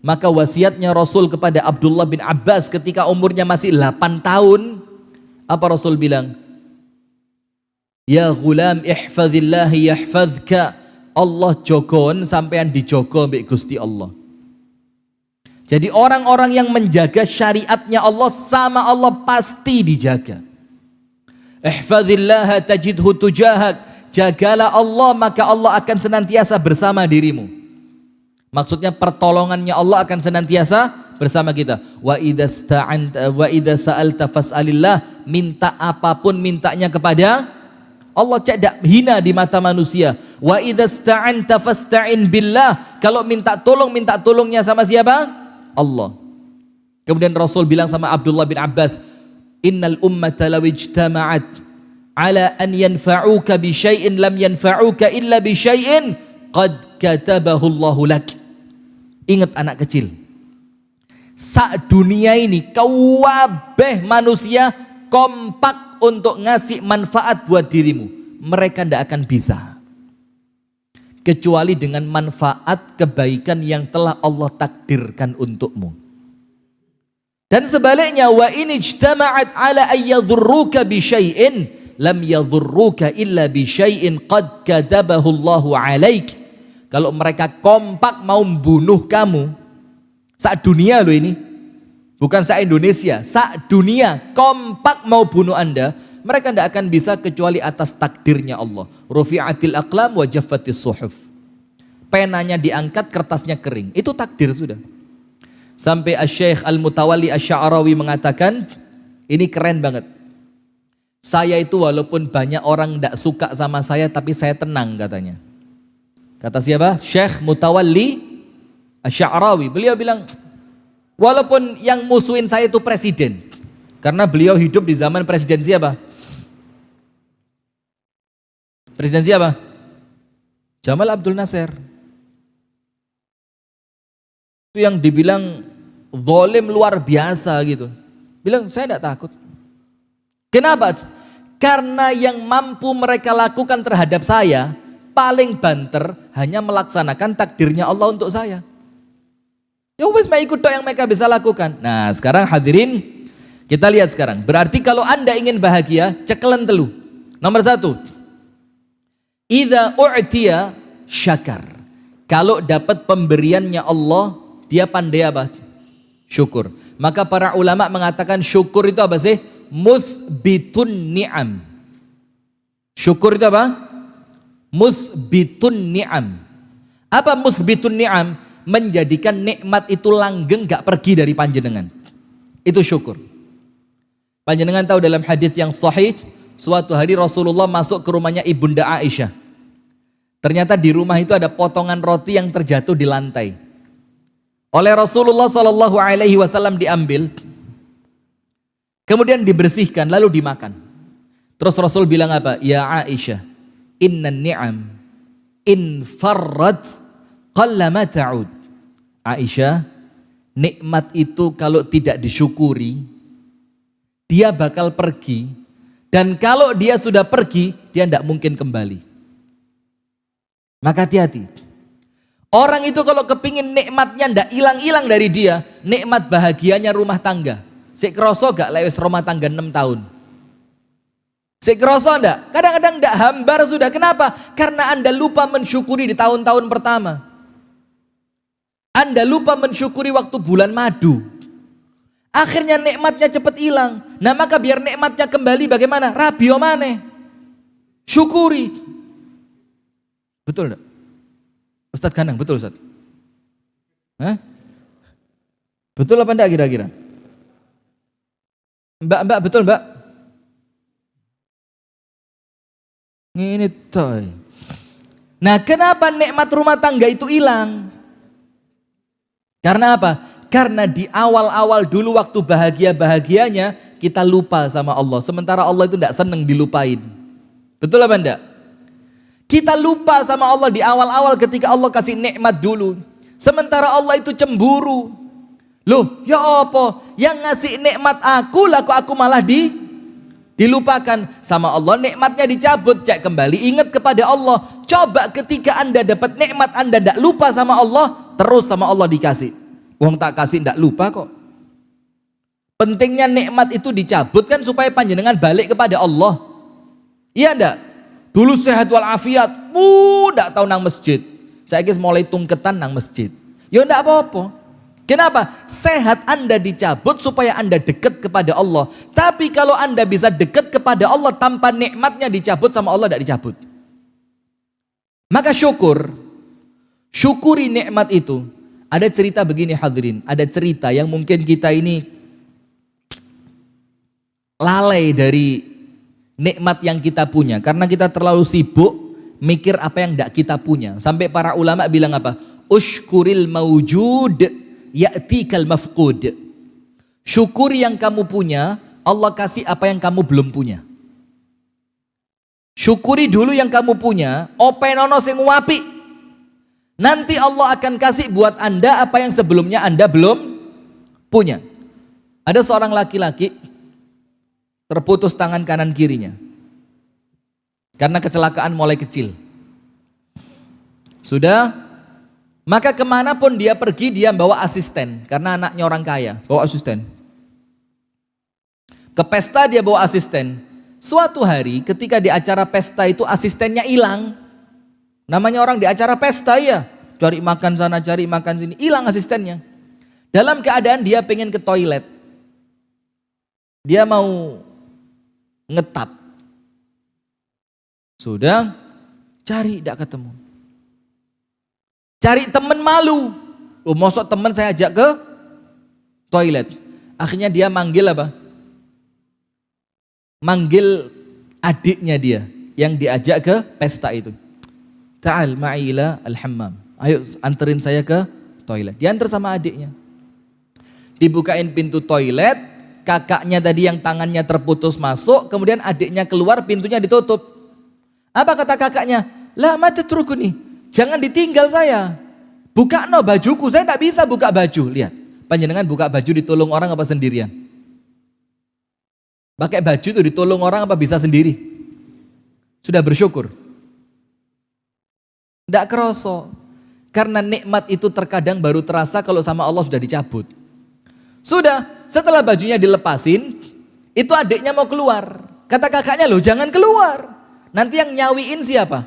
Maka wasiatnya Rasul kepada Abdullah bin Abbas ketika umurnya masih 8 tahun, apa Rasul bilang? Ya ghulam ihfazillahi yahfazka. Allah jogon sampean dijogo mbek Gusti Allah. Jadi orang-orang yang menjaga syariatnya Allah sama Allah pasti dijaga. Ihfazillaha tajidhu tujahak. Jagalah Allah maka Allah akan senantiasa bersama dirimu. Maksudnya pertolongannya Allah akan senantiasa bersama kita. Wa idza sa'alta fas'alillah, minta apapun mintanya kepada Allah. Tidak hina di mata manusia. Wa idza sta'anta fasta'in billah, kalau minta tolongnya sama siapa? Allah. Kemudian Rasul bilang sama Abdullah bin Abbas, innal ummata law ijtama'at ala an yanfa'uka bi syai'in lam yanfa'uka illa bi syai'in qad katabahu Allahu lak. Ingat anak kecil, sak dunia ini kabeh manusia kompak untuk ngasih manfaat buat dirimu, mereka tidak akan bisa kecuali dengan manfaat kebaikan yang telah Allah takdirkan untukmu. Dan sebaliknya, wa in ijtama'at ala ayyadhurruka bi syai'in lam yadhurruka illa bi syai'in qad katabahu Allahu 'alaik. Kalau mereka kompak mau membunuh kamu, sak dunia loh ini, bukan sak Indonesia, sak dunia kompak mau bunuh Anda, mereka tidak akan bisa kecuali atas takdirnya Allah. Rufi'atil aqlam wa jaffatis suhuf. Penanya diangkat, kertasnya kering. Itu takdir sudah. Sampai Asy-Syaikh Al-Mutawalli Asy-Sya'rawi mengatakan, ini keren banget. Saya itu walaupun banyak orang tidak suka sama saya, tapi saya tenang katanya. Kata siapa? Syekh Mutawalli Asy-Sya'rawi. Beliau bilang, walaupun yang musuhin saya itu presiden. Karena beliau hidup di zaman presiden siapa? Presiden siapa? Jamal Abdul Nasir. Itu yang dibilang zalim luar biasa gitu. Bilang saya tidak takut. Kenapa? Karena yang mampu mereka lakukan terhadap saya paling banter hanya melaksanakan takdirnya Allah untuk saya. Ya wes ikut yang mereka bisa lakukan. Nah sekarang hadirin kita lihat sekarang. Berarti kalau anda ingin bahagia cekelan telu. Nomor 1. Idza u'tiya syakar. Kalau dapat pemberiannya Allah dia pandai apa? Syukur. Maka para ulama mengatakan syukur itu apa sih? Muthbitun ni'am. Syukur itu apa? Muthbitun ni'am. Apa muthbitun ni'am? Menjadikan nikmat itu langgeng gak pergi dari panjenengan. Itu syukur. Panjenengan tahu dalam hadis yang sahih, suatu hari Rasulullah masuk ke rumahnya Ibunda Aisyah. Ternyata di rumah itu ada potongan roti yang terjatuh di lantai. Oleh Rasulullah Sallallahu Alaihi Wasallam diambil, kemudian dibersihkan, lalu dimakan. Terus Rasul bilang apa? Ya Aisyah, inna ni'am in farrat qallama ta'ud. Aisyah, nikmat itu kalau tidak disyukuri, dia bakal pergi. Dan kalau dia sudah pergi, dia tidak mungkin kembali. Maka hati-hati. Orang itu kalau kepingin nikmatnya ndak hilang-hilang dari dia, nikmat bahagianya rumah tangga. Sik kroso gak lewes rumah tangga 6 tahun. Sik kroso ndak? Kadang-kadang ndak hambar sudah. Kenapa? Karena Anda lupa mensyukuri di tahun-tahun pertama. Anda lupa mensyukuri waktu bulan madu. Akhirnya nikmatnya cepat hilang. Nah maka biar nikmatnya kembali bagaimana? Rabio maneh. Syukuri. Betul enggak? Ustadz Ganang, betul Ustadz? Hah? Betul apa enggak kira-kira? Mbak, betul Mbak? Ini toy. Nah kenapa nikmat rumah tangga itu hilang? Karena apa? Karena di awal-awal dulu waktu bahagia-bahagianya kita lupa sama Allah. Sementara Allah itu tidak senang dilupain. Betul apa enggak? Kita lupa sama Allah di awal-awal ketika Allah kasih nikmat dulu. Sementara Allah itu cemburu. Loh, ya apa? Yang ngasih nikmat aku, laku aku malah dilupakan sama Allah. Nikmatnya dicabut, cek kembali, ingat kepada Allah. Coba ketika Anda dapat nikmat, Anda tidak lupa sama Allah, terus sama Allah dikasih. Wong tak kasih tidak lupa kok. Pentingnya nikmat itu dicabut kan supaya panjenengan balik kepada Allah. Iya enggak? Dulu sehat walafiat, tidak tahu nang masjid. Saya mulai tungketan nang masjid. Ya enggak apa-apa. Kenapa? Sehat Anda dicabut supaya Anda dekat kepada Allah. Tapi kalau Anda bisa dekat kepada Allah tanpa nikmatnya dicabut sama Allah, tidak dicabut. Maka syukuri nikmat itu. Ada cerita begini hadirin, ada cerita yang mungkin kita ini lalai dari nikmat yang kita punya karena kita terlalu sibuk mikir apa yang tidak kita punya. Sampai para ulama bilang apa? Ushkuril mawjud ya'tikal mafqud. Syukuri yang kamu punya, Allah kasih apa yang kamu belum punya. Syukuri dulu yang kamu punya, openono sing wapi. Nanti Allah akan kasih buat Anda apa yang sebelumnya Anda belum punya. Ada seorang laki-laki terputus tangan kanan kirinya karena kecelakaan mulai kecil. Sudah, maka kemanapun dia pergi dia bawa asisten karena anaknya orang kaya, bawa asisten. Ke pesta dia bawa asisten. Suatu hari ketika di acara pesta itu asistennya hilang. Namanya orang di acara pesta ya, cari makan sana, cari makan sini, hilang asistennya. Dalam keadaan dia pengen ke toilet. Dia mau ngetap. Sudah cari tidak ketemu. Cari teman malu. Mosok teman saya ajak ke toilet. Akhirnya dia manggil apa? Manggil adiknya dia yang diajak ke pesta itu. Ta'al ma'ila al-hammam. Ayo anterin saya ke toilet. Diantar sama adiknya. Dibukain pintu toilet, kakaknya tadi yang tangannya terputus masuk, kemudian adiknya keluar, pintunya ditutup. Apa kata kakaknya? Lah ma tatrukuni, jangan ditinggal saya. Buka no bajuku, saya tak bisa buka baju. Lihat, panjenengan buka baju ditolong orang apa sendirian? Pakai baju itu ditolong orang apa bisa sendiri? Sudah bersyukur? Tidak kerosok. Karena nikmat itu terkadang baru terasa kalau sama Allah sudah dicabut. Sudah, setelah bajunya dilepasin, itu adiknya mau keluar. Kata kakaknya, loh jangan keluar. Nanti yang nyawiin siapa?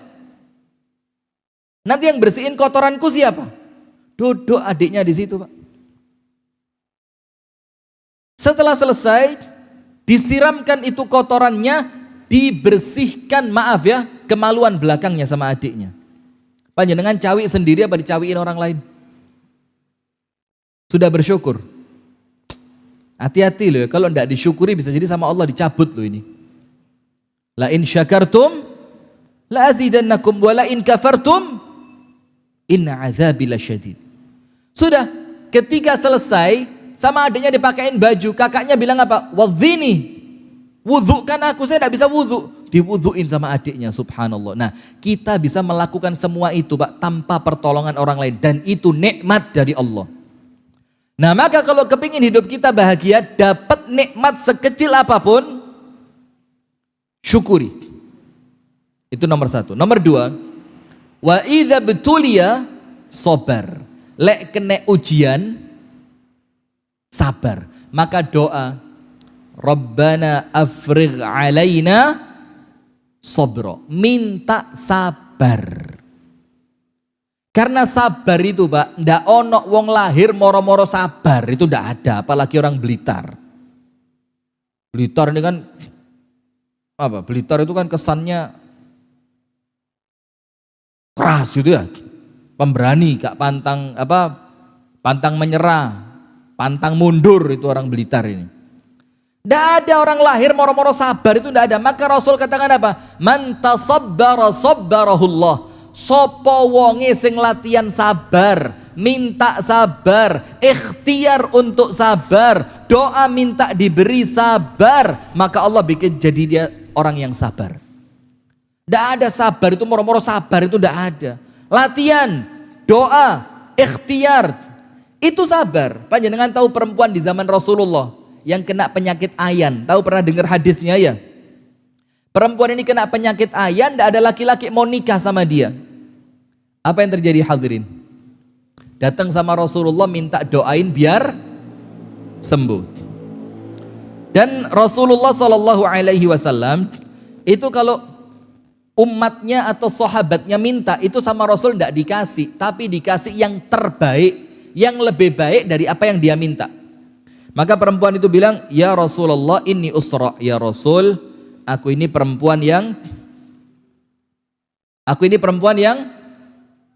Nanti yang bersihin kotoranku siapa? Duduk adiknya di situ, Pak. Setelah selesai, disiramkan itu kotorannya, dibersihkan, maaf ya, kemaluan belakangnya sama adiknya. Panjenengan cawi sendiri apa dicawiin orang lain? Sudah bersyukur? Hati-hati loh, kalau tidak disyukuri bisa jadi sama Allah dicabut loh ini. La in syakartum la azidannakum wa la in kafartum inna azabi lasyadid. Sudah, ketika selesai sama adiknya dipakein baju, kakaknya bilang apa? Wadhini, wudhukan aku, saya tidak bisa wudhu. Diwudhuin sama adiknya, subhanallah. Nah, kita bisa melakukan semua itu Pak tanpa pertolongan orang lain, dan itu nikmat dari Allah. Nah, maka kalau kepingin hidup kita bahagia, dapat nikmat sekecil apapun, syukuri. Itu nomor satu. Nomor dua, wa idza betulia sabar. Lek kena ujian, sabar. Maka doa, Rabbana afrigh alaina sabra. Minta sabar. Karena sabar itu Pak, ndak ono wong lahir moro-moro sabar, itu ndak ada, apalagi orang Blitar. Blitar ini kan apa? Blitar itu kan kesannya keras gitu ya. Pemberani, gak pantang apa? Pantang menyerah, pantang mundur, itu orang Blitar ini. Ndak ada orang lahir moro-moro sabar, itu ndak ada. Maka Rasul katakan apa? Man tasabbara sabbarahullah. Sopo wonge sing latihan sabar, minta sabar, ikhtiar untuk sabar, doa minta diberi sabar, maka Allah bikin jadi dia orang yang sabar. Tidak ada sabar itu moro-moro sabar, itu tidak ada. Latihan, doa, ikhtiar, itu sabar. Panjenengan tahu perempuan di zaman Rasulullah yang kena penyakit ayan, tahu pernah dengar hadisnya ya? Perempuan ini kena penyakit ayan, tidak ada laki-laki mau nikah sama dia. Apa yang terjadi hadirin? Datang sama Rasulullah minta doain biar sembuh. Dan Rasulullah SAW itu kalau umatnya atau sahabatnya minta, itu sama Rasul tidak dikasih, tapi dikasih yang terbaik, yang lebih baik dari apa yang dia minta. Maka perempuan itu bilang, ya Rasulullah inni usra, ya Rasul, aku ini perempuan yang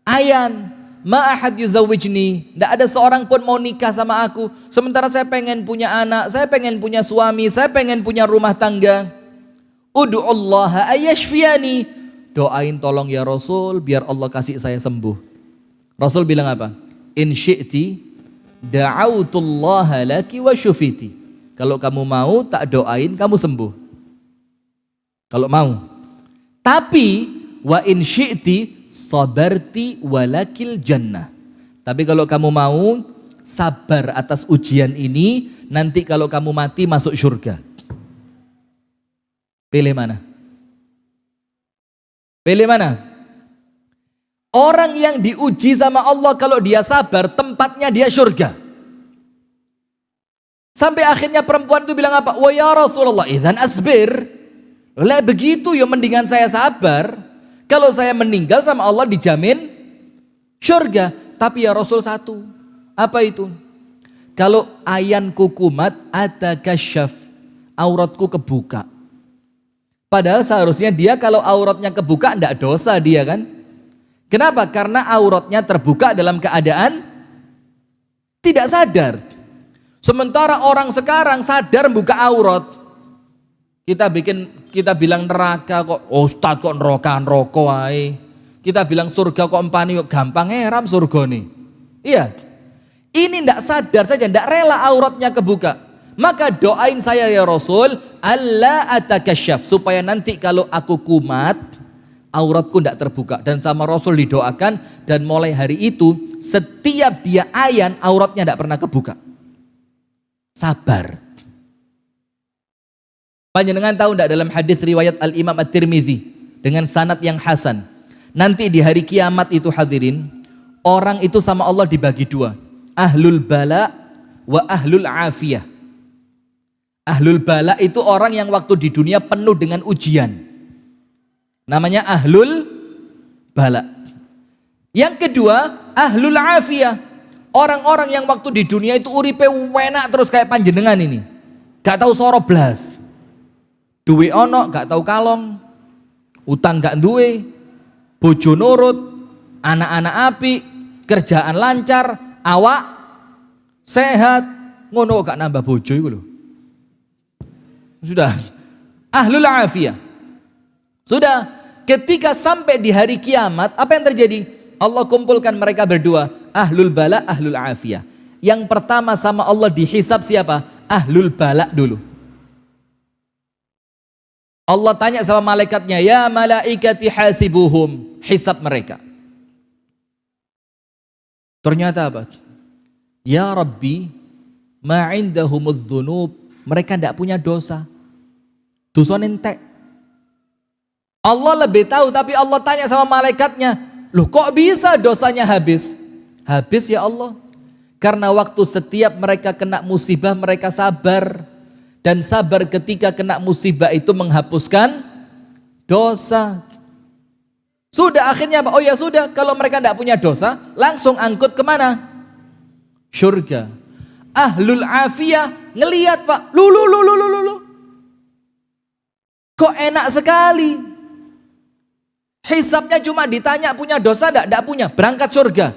ayan, ma ahad yuzawwijni, tidak ada seorang pun mau nikah sama aku, sementara saya pengen punya anak, saya pengen punya suami, saya pengen punya rumah tangga. Ud'ullaha ayyashfiyani, doain tolong ya Rasul biar Allah kasih saya sembuh. Rasul bilang apa? In syi'ti da'autullaha laki wa syufiti. Kalau kamu mau tak doain kamu sembuh, kalau mau. Tapi wa in syi'ti sabarti walakil jannah. Tapi kalau kamu mau sabar atas ujian ini, nanti kalau kamu mati masuk surga. Pilih mana? Pilih mana? Orang yang diuji sama Allah kalau dia sabar, tempatnya dia surga. Sampai akhirnya perempuan itu bilang apa? Wa ya Rasulullah idzan asbir. Lah begitu ya, mendingan saya sabar. Kalau saya meninggal sama Allah dijamin surga. Tapi ya Rasul satu. Apa itu? Kalau ayanku kumat atakasyaf, auratku kebuka. Padahal seharusnya dia kalau auratnya kebuka tidak dosa dia kan. Kenapa? Karena auratnya terbuka dalam keadaan tidak sadar. Sementara orang sekarang sadar buka aurat. Kita bilang neraka kok, Ustaz kok neraka wae. Kita bilang surga kok empani kok gampang heram surga nih. Iya. Ini tidak sadar saja, tidak rela auratnya kebuka. Maka doain saya ya Rasul, Allah atakasyaf, supaya nanti kalau aku kumat, auratku tidak terbuka. Dan sama Rasul didoakan, dan mulai hari itu setiap dia ayan auratnya tidak pernah kebuka. Sabar. Panjenengan tahu tidak dalam hadis riwayat Al-Imam At-Tirmidzi dengan sanad yang hasan, nanti di hari kiamat itu hadirin, orang itu sama Allah dibagi dua, ahlul bala wa ahlul afiyah. Ahlul bala itu orang yang waktu di dunia penuh dengan ujian, namanya ahlul bala. Yang kedua ahlul afiyah, orang-orang yang waktu di dunia itu uripe enak terus kayak panjenengan ini, gak tahu soro blas, duwe ono gak tahu kalong, utang gak duwe, bojo nurut, anak-anak api, kerjaan lancar, awak sehat, ngono gak nambah bojo iku lho. Sudah ahlul afiyah. Sudah ketika sampai di hari kiamat, apa yang terjadi? Allah kumpulkan mereka berdua, ahlul bala, ahlul afiyah. Yang pertama sama Allah dihisab siapa? Ahlul bala dulu. Allah tanya sama malaikatnya, ya malaikati hasibuhum, hisab mereka. Ternyata apa? Ya Rabbi, ma'indahumudz dzunub, mereka tidak punya dosa. Dosa entek. Allah lebih tahu, tapi Allah tanya sama malaikatnya, loh kok bisa dosanya habis? Habis ya Allah. Karena waktu setiap mereka kena musibah mereka sabar. Dan sabar ketika kena musibah itu menghapuskan dosa. Sudah akhirnya apa? Oh ya sudah, kalau mereka tidak punya dosa, langsung angkut kemana? Surga. Ahlul afiyah ngelihat Pak, lu. Kok enak sekali. Hisabnya cuma ditanya punya dosa enggak punya, berangkat surga.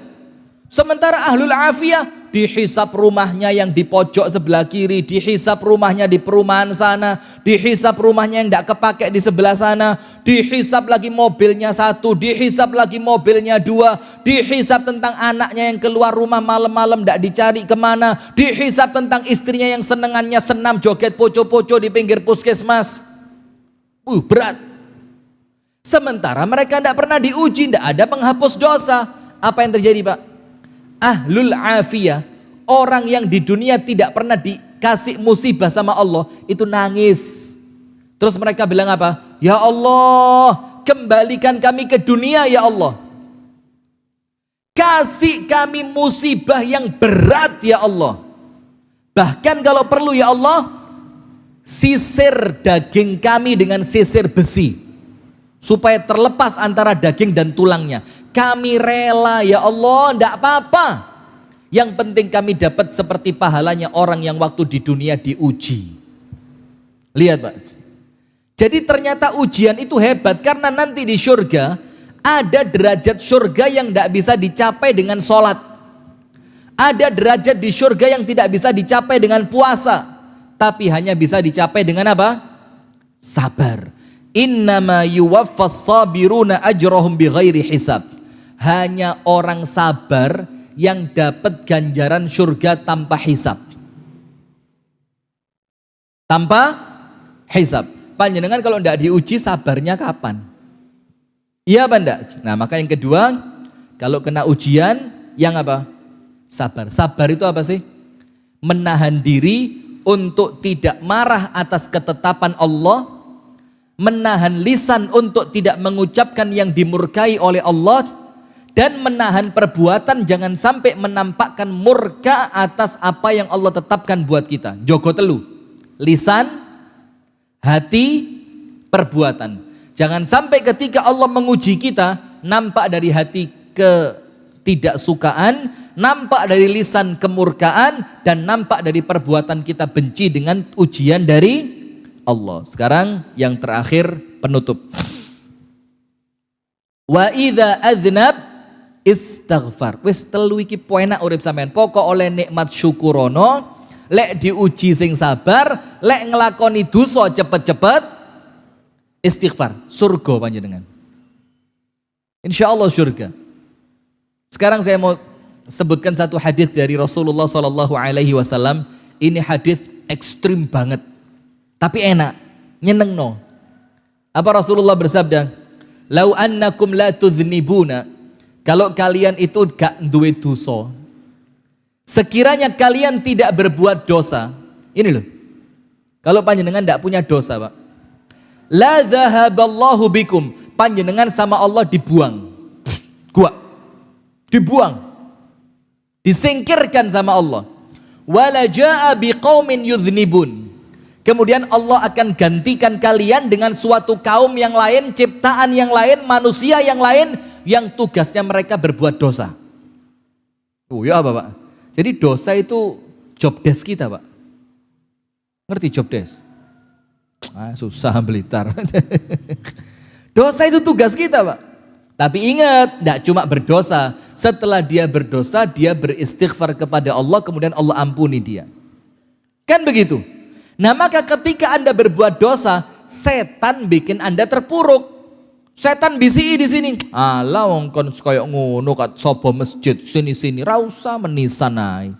Sementara ahlul afiyah dihisab rumahnya yang di pojok sebelah kiri, dihisab rumahnya di perumahan sana, dihisab rumahnya yang enggak kepake di sebelah sana, dihisab lagi mobilnya satu, dihisab lagi mobilnya dua, dihisab tentang anaknya yang keluar rumah malam-malam enggak dicari kemana, dihisab tentang istrinya yang senengannya senam joget poco-poco di pinggir puskesmas. Berat. Sementara mereka tidak pernah diuji, tidak ada penghapus dosa. Apa yang terjadi Pak? Ahlul afiyah, orang yang di dunia tidak pernah dikasih musibah sama Allah, itu nangis. Terus mereka bilang apa? Ya Allah, kembalikan kami ke dunia ya Allah. Kasih kami musibah yang berat ya Allah. Bahkan kalau perlu ya Allah, sisir daging kami dengan sisir besi supaya terlepas antara daging dan tulangnya. Kami rela ya Allah, tidak apa-apa. Yang penting kami dapat seperti pahalanya orang yang waktu di dunia diuji. Lihat Pak. Jadi ternyata ujian itu hebat, karena nanti di surga ada derajat surga yang tidak bisa dicapai dengan sholat. Ada derajat di surga yang tidak bisa dicapai dengan puasa, tapi hanya bisa dicapai dengan apa? Sabar. Innama yuwaffas sabiruna ajrahum bighairi hisab. Hanya orang sabar yang dapat ganjaran surga tanpa hisab. Tanpa hisab. Panjenengan kalau tidak diuji sabarnya kapan? Iya apa enggak? Nah maka yang kedua, kalau kena ujian yang apa? Sabar. Sabar itu apa sih? Menahan diri untuk tidak marah atas ketetapan Allah, menahan lisan untuk tidak mengucapkan yang dimurkai oleh Allah, dan menahan perbuatan jangan sampai menampakkan murka atas apa yang Allah tetapkan buat kita. Jogo telu, lisan, hati, perbuatan. Jangan sampai ketika Allah menguji kita, nampak dari hati ketidaksukaan, nampak dari lisan kemurkaan, dan nampak dari perbuatan kita benci dengan ujian dari Allah. Sekarang yang terakhir penutup. Wa idza adznab istaghfar. Wis telu iki penak urip sampean. Pokok oleh nikmat syukurono, lek diuji sing sabar, lek nglakoni dosa cepet-cepet istighfar. Surga panjenengan. Insyaallah surga. Sekarang saya mau sebutkan satu hadis dari Rasulullah sallallahu alaihi wasallam. Ini hadis ekstrim banget. Tapi enak, nyenengno. Apa Rasulullah bersabda? Lau annakum la tudznibuna. Kalau kalian itu gak duwe dosa. Sekiranya kalian tidak berbuat dosa. Ini loh. Kalau panjenengan gak punya dosa, Pak. La dzahaballahu bikum. Panjenengan sama Allah dibuang. Gua. Dibuang. Disingkirkan sama Allah. Wala jaa biqaumin yudznibun. Kemudian Allah akan gantikan kalian dengan suatu kaum yang lain, ciptaan yang lain, manusia yang lain yang tugasnya mereka berbuat dosa. Oh ya apa Pak? Jadi dosa itu job desk kita Pak. Ngerti job desk? Susah Blitar. Dosa itu tugas kita Pak. Tapi ingat, tidak cuma berdosa. Setelah dia berdosa, dia beristighfar kepada Allah, kemudian Allah ampuni dia. Kan begitu? Nah maka ketika Anda berbuat dosa, setan bikin Anda terpuruk. Setan bisi di sini. Alah wong kon koyo ngono kat sapa masjid sini-sini ra usah menisan ae.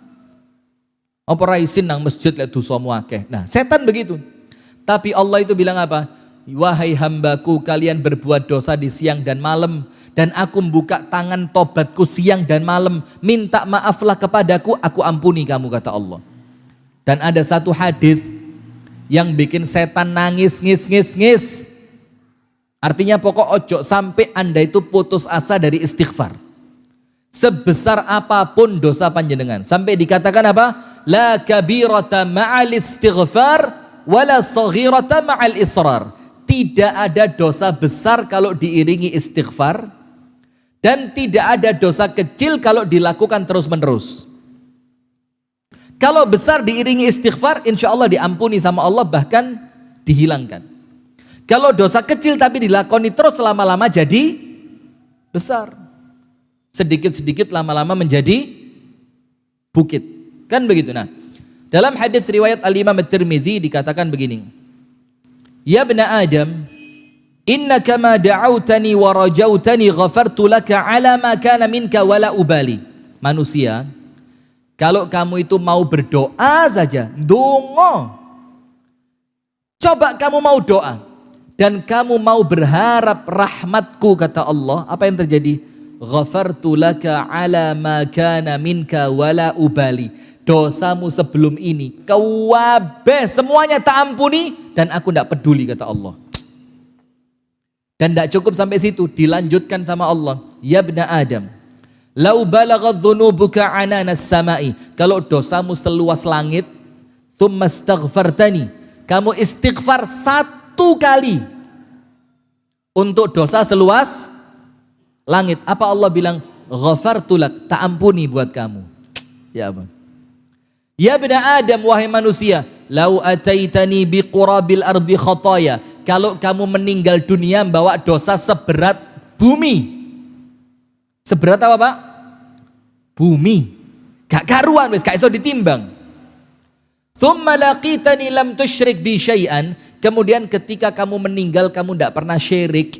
Apa ra isin nang masjid lek dosamu akeh. Nah, setan begitu. Tapi Allah itu bilang apa? Wahai hambaku, kalian berbuat dosa di siang dan malam, dan aku membuka tangan tobatku siang dan malam, minta maaflah kepadaku, aku ampuni kamu, kata Allah. Dan ada satu hadis yang bikin setan nangis ngis. Artinya pokok ojo sampai Anda itu putus asa dari istighfar. Sebesar apapun dosa panjenengan, sampai dikatakan apa? La kabirata ma'al istighfar wala saghirata ma'al israr. Tidak ada dosa besar kalau diiringi istighfar, dan tidak ada dosa kecil kalau dilakukan terus-menerus. Kalau besar diiringi istighfar, insya Allah diampuni sama Allah, bahkan dihilangkan. Kalau dosa kecil tapi dilakoni terus lama-lama jadi besar. Sedikit-sedikit lama-lama menjadi bukit. Kan begitu. Nah, dalam hadis riwayat Al-Imam At-Tirmidzi dikatakan begini. Ya bna Adam, innaka ma da'autani wa rajautani ghafartu laka ala ma kana minka wala ubali. Manusia, kalau kamu itu mau berdoa saja, dongo. Coba kamu mau doa dan kamu mau berharap rahmatku, kata Allah, apa yang terjadi? Ghafartu laka ala ma kana minka wala ubali. Dosamu sebelum ini kabeh semuanya tak ampuni dan aku tidak peduli, kata Allah. Dan tidak cukup sampai situ, dilanjutkan sama Allah. Ya bna Adam, lau balaghat dhunubuka ananas samai. Kalau dosamu seluas langit, thumma astaghfartani, kamu istighfar 1 kali untuk dosa seluas langit. Apa Allah bilang? Ghafartu lak, tak ampuni buat kamu. Ya apa? Ya bna Adam, wahai manusia, lau ataitani biqurabil ardi khataya. Kalau kamu meninggal dunia bawa dosa seberat bumi. Seberat apa Pak? Bumi. Gak karuan wis, gak iso ditimbang. Thumma laqitani lam tusyrik bi syai'an. Kemudian ketika kamu meninggal kamu tidak pernah syirik.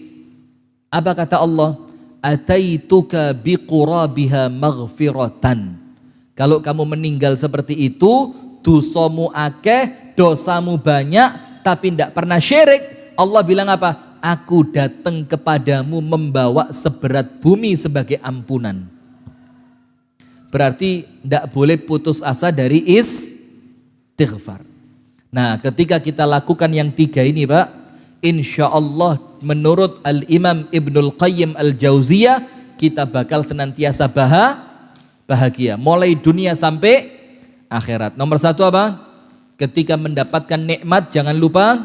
Apa kata Allah? Ataituka biqurabiha maghfiratan. Kalau kamu meninggal seperti itu, dosamu akeh, dosamu banyak, tapi tidak pernah syirik. Allah bilang apa? Aku datang kepadamu membawa seberat bumi sebagai ampunan. Berarti tidak boleh putus asa dari istighfar. Nah, ketika kita lakukan yang 3 ini Pak, insya Allah menurut Al-Imam Ibnul Qayyim Al-Jauziyah, kita bakal senantiasa bahagia mulai dunia sampai akhirat. Nomor 1 apa? Ketika mendapatkan nikmat jangan lupa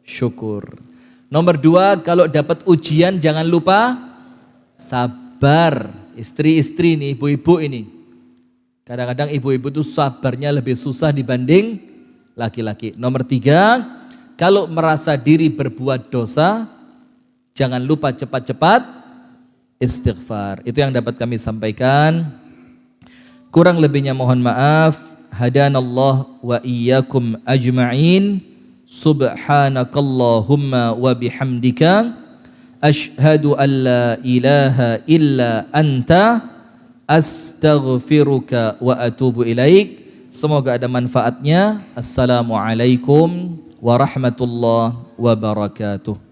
syukur. Nomor 2, kalau dapat ujian jangan lupa sabar. Istri-istri nih, ibu-ibu ini, kadang-kadang ibu-ibu itu sabarnya lebih susah dibanding laki-laki. Nomor 3, kalau merasa diri berbuat dosa, jangan lupa cepat-cepat istighfar. Itu yang dapat kami sampaikan. Kurang lebihnya mohon maaf. Hadanallah wa iyyakum ajma'in. Subhanakallahumma wa bihamdika asyhadu an la ilaha illa anta astaghfiruka wa atubu ilaik. Semoga ada manfaatnya. Assalamualaikum warahmatullahi wabarakatuh.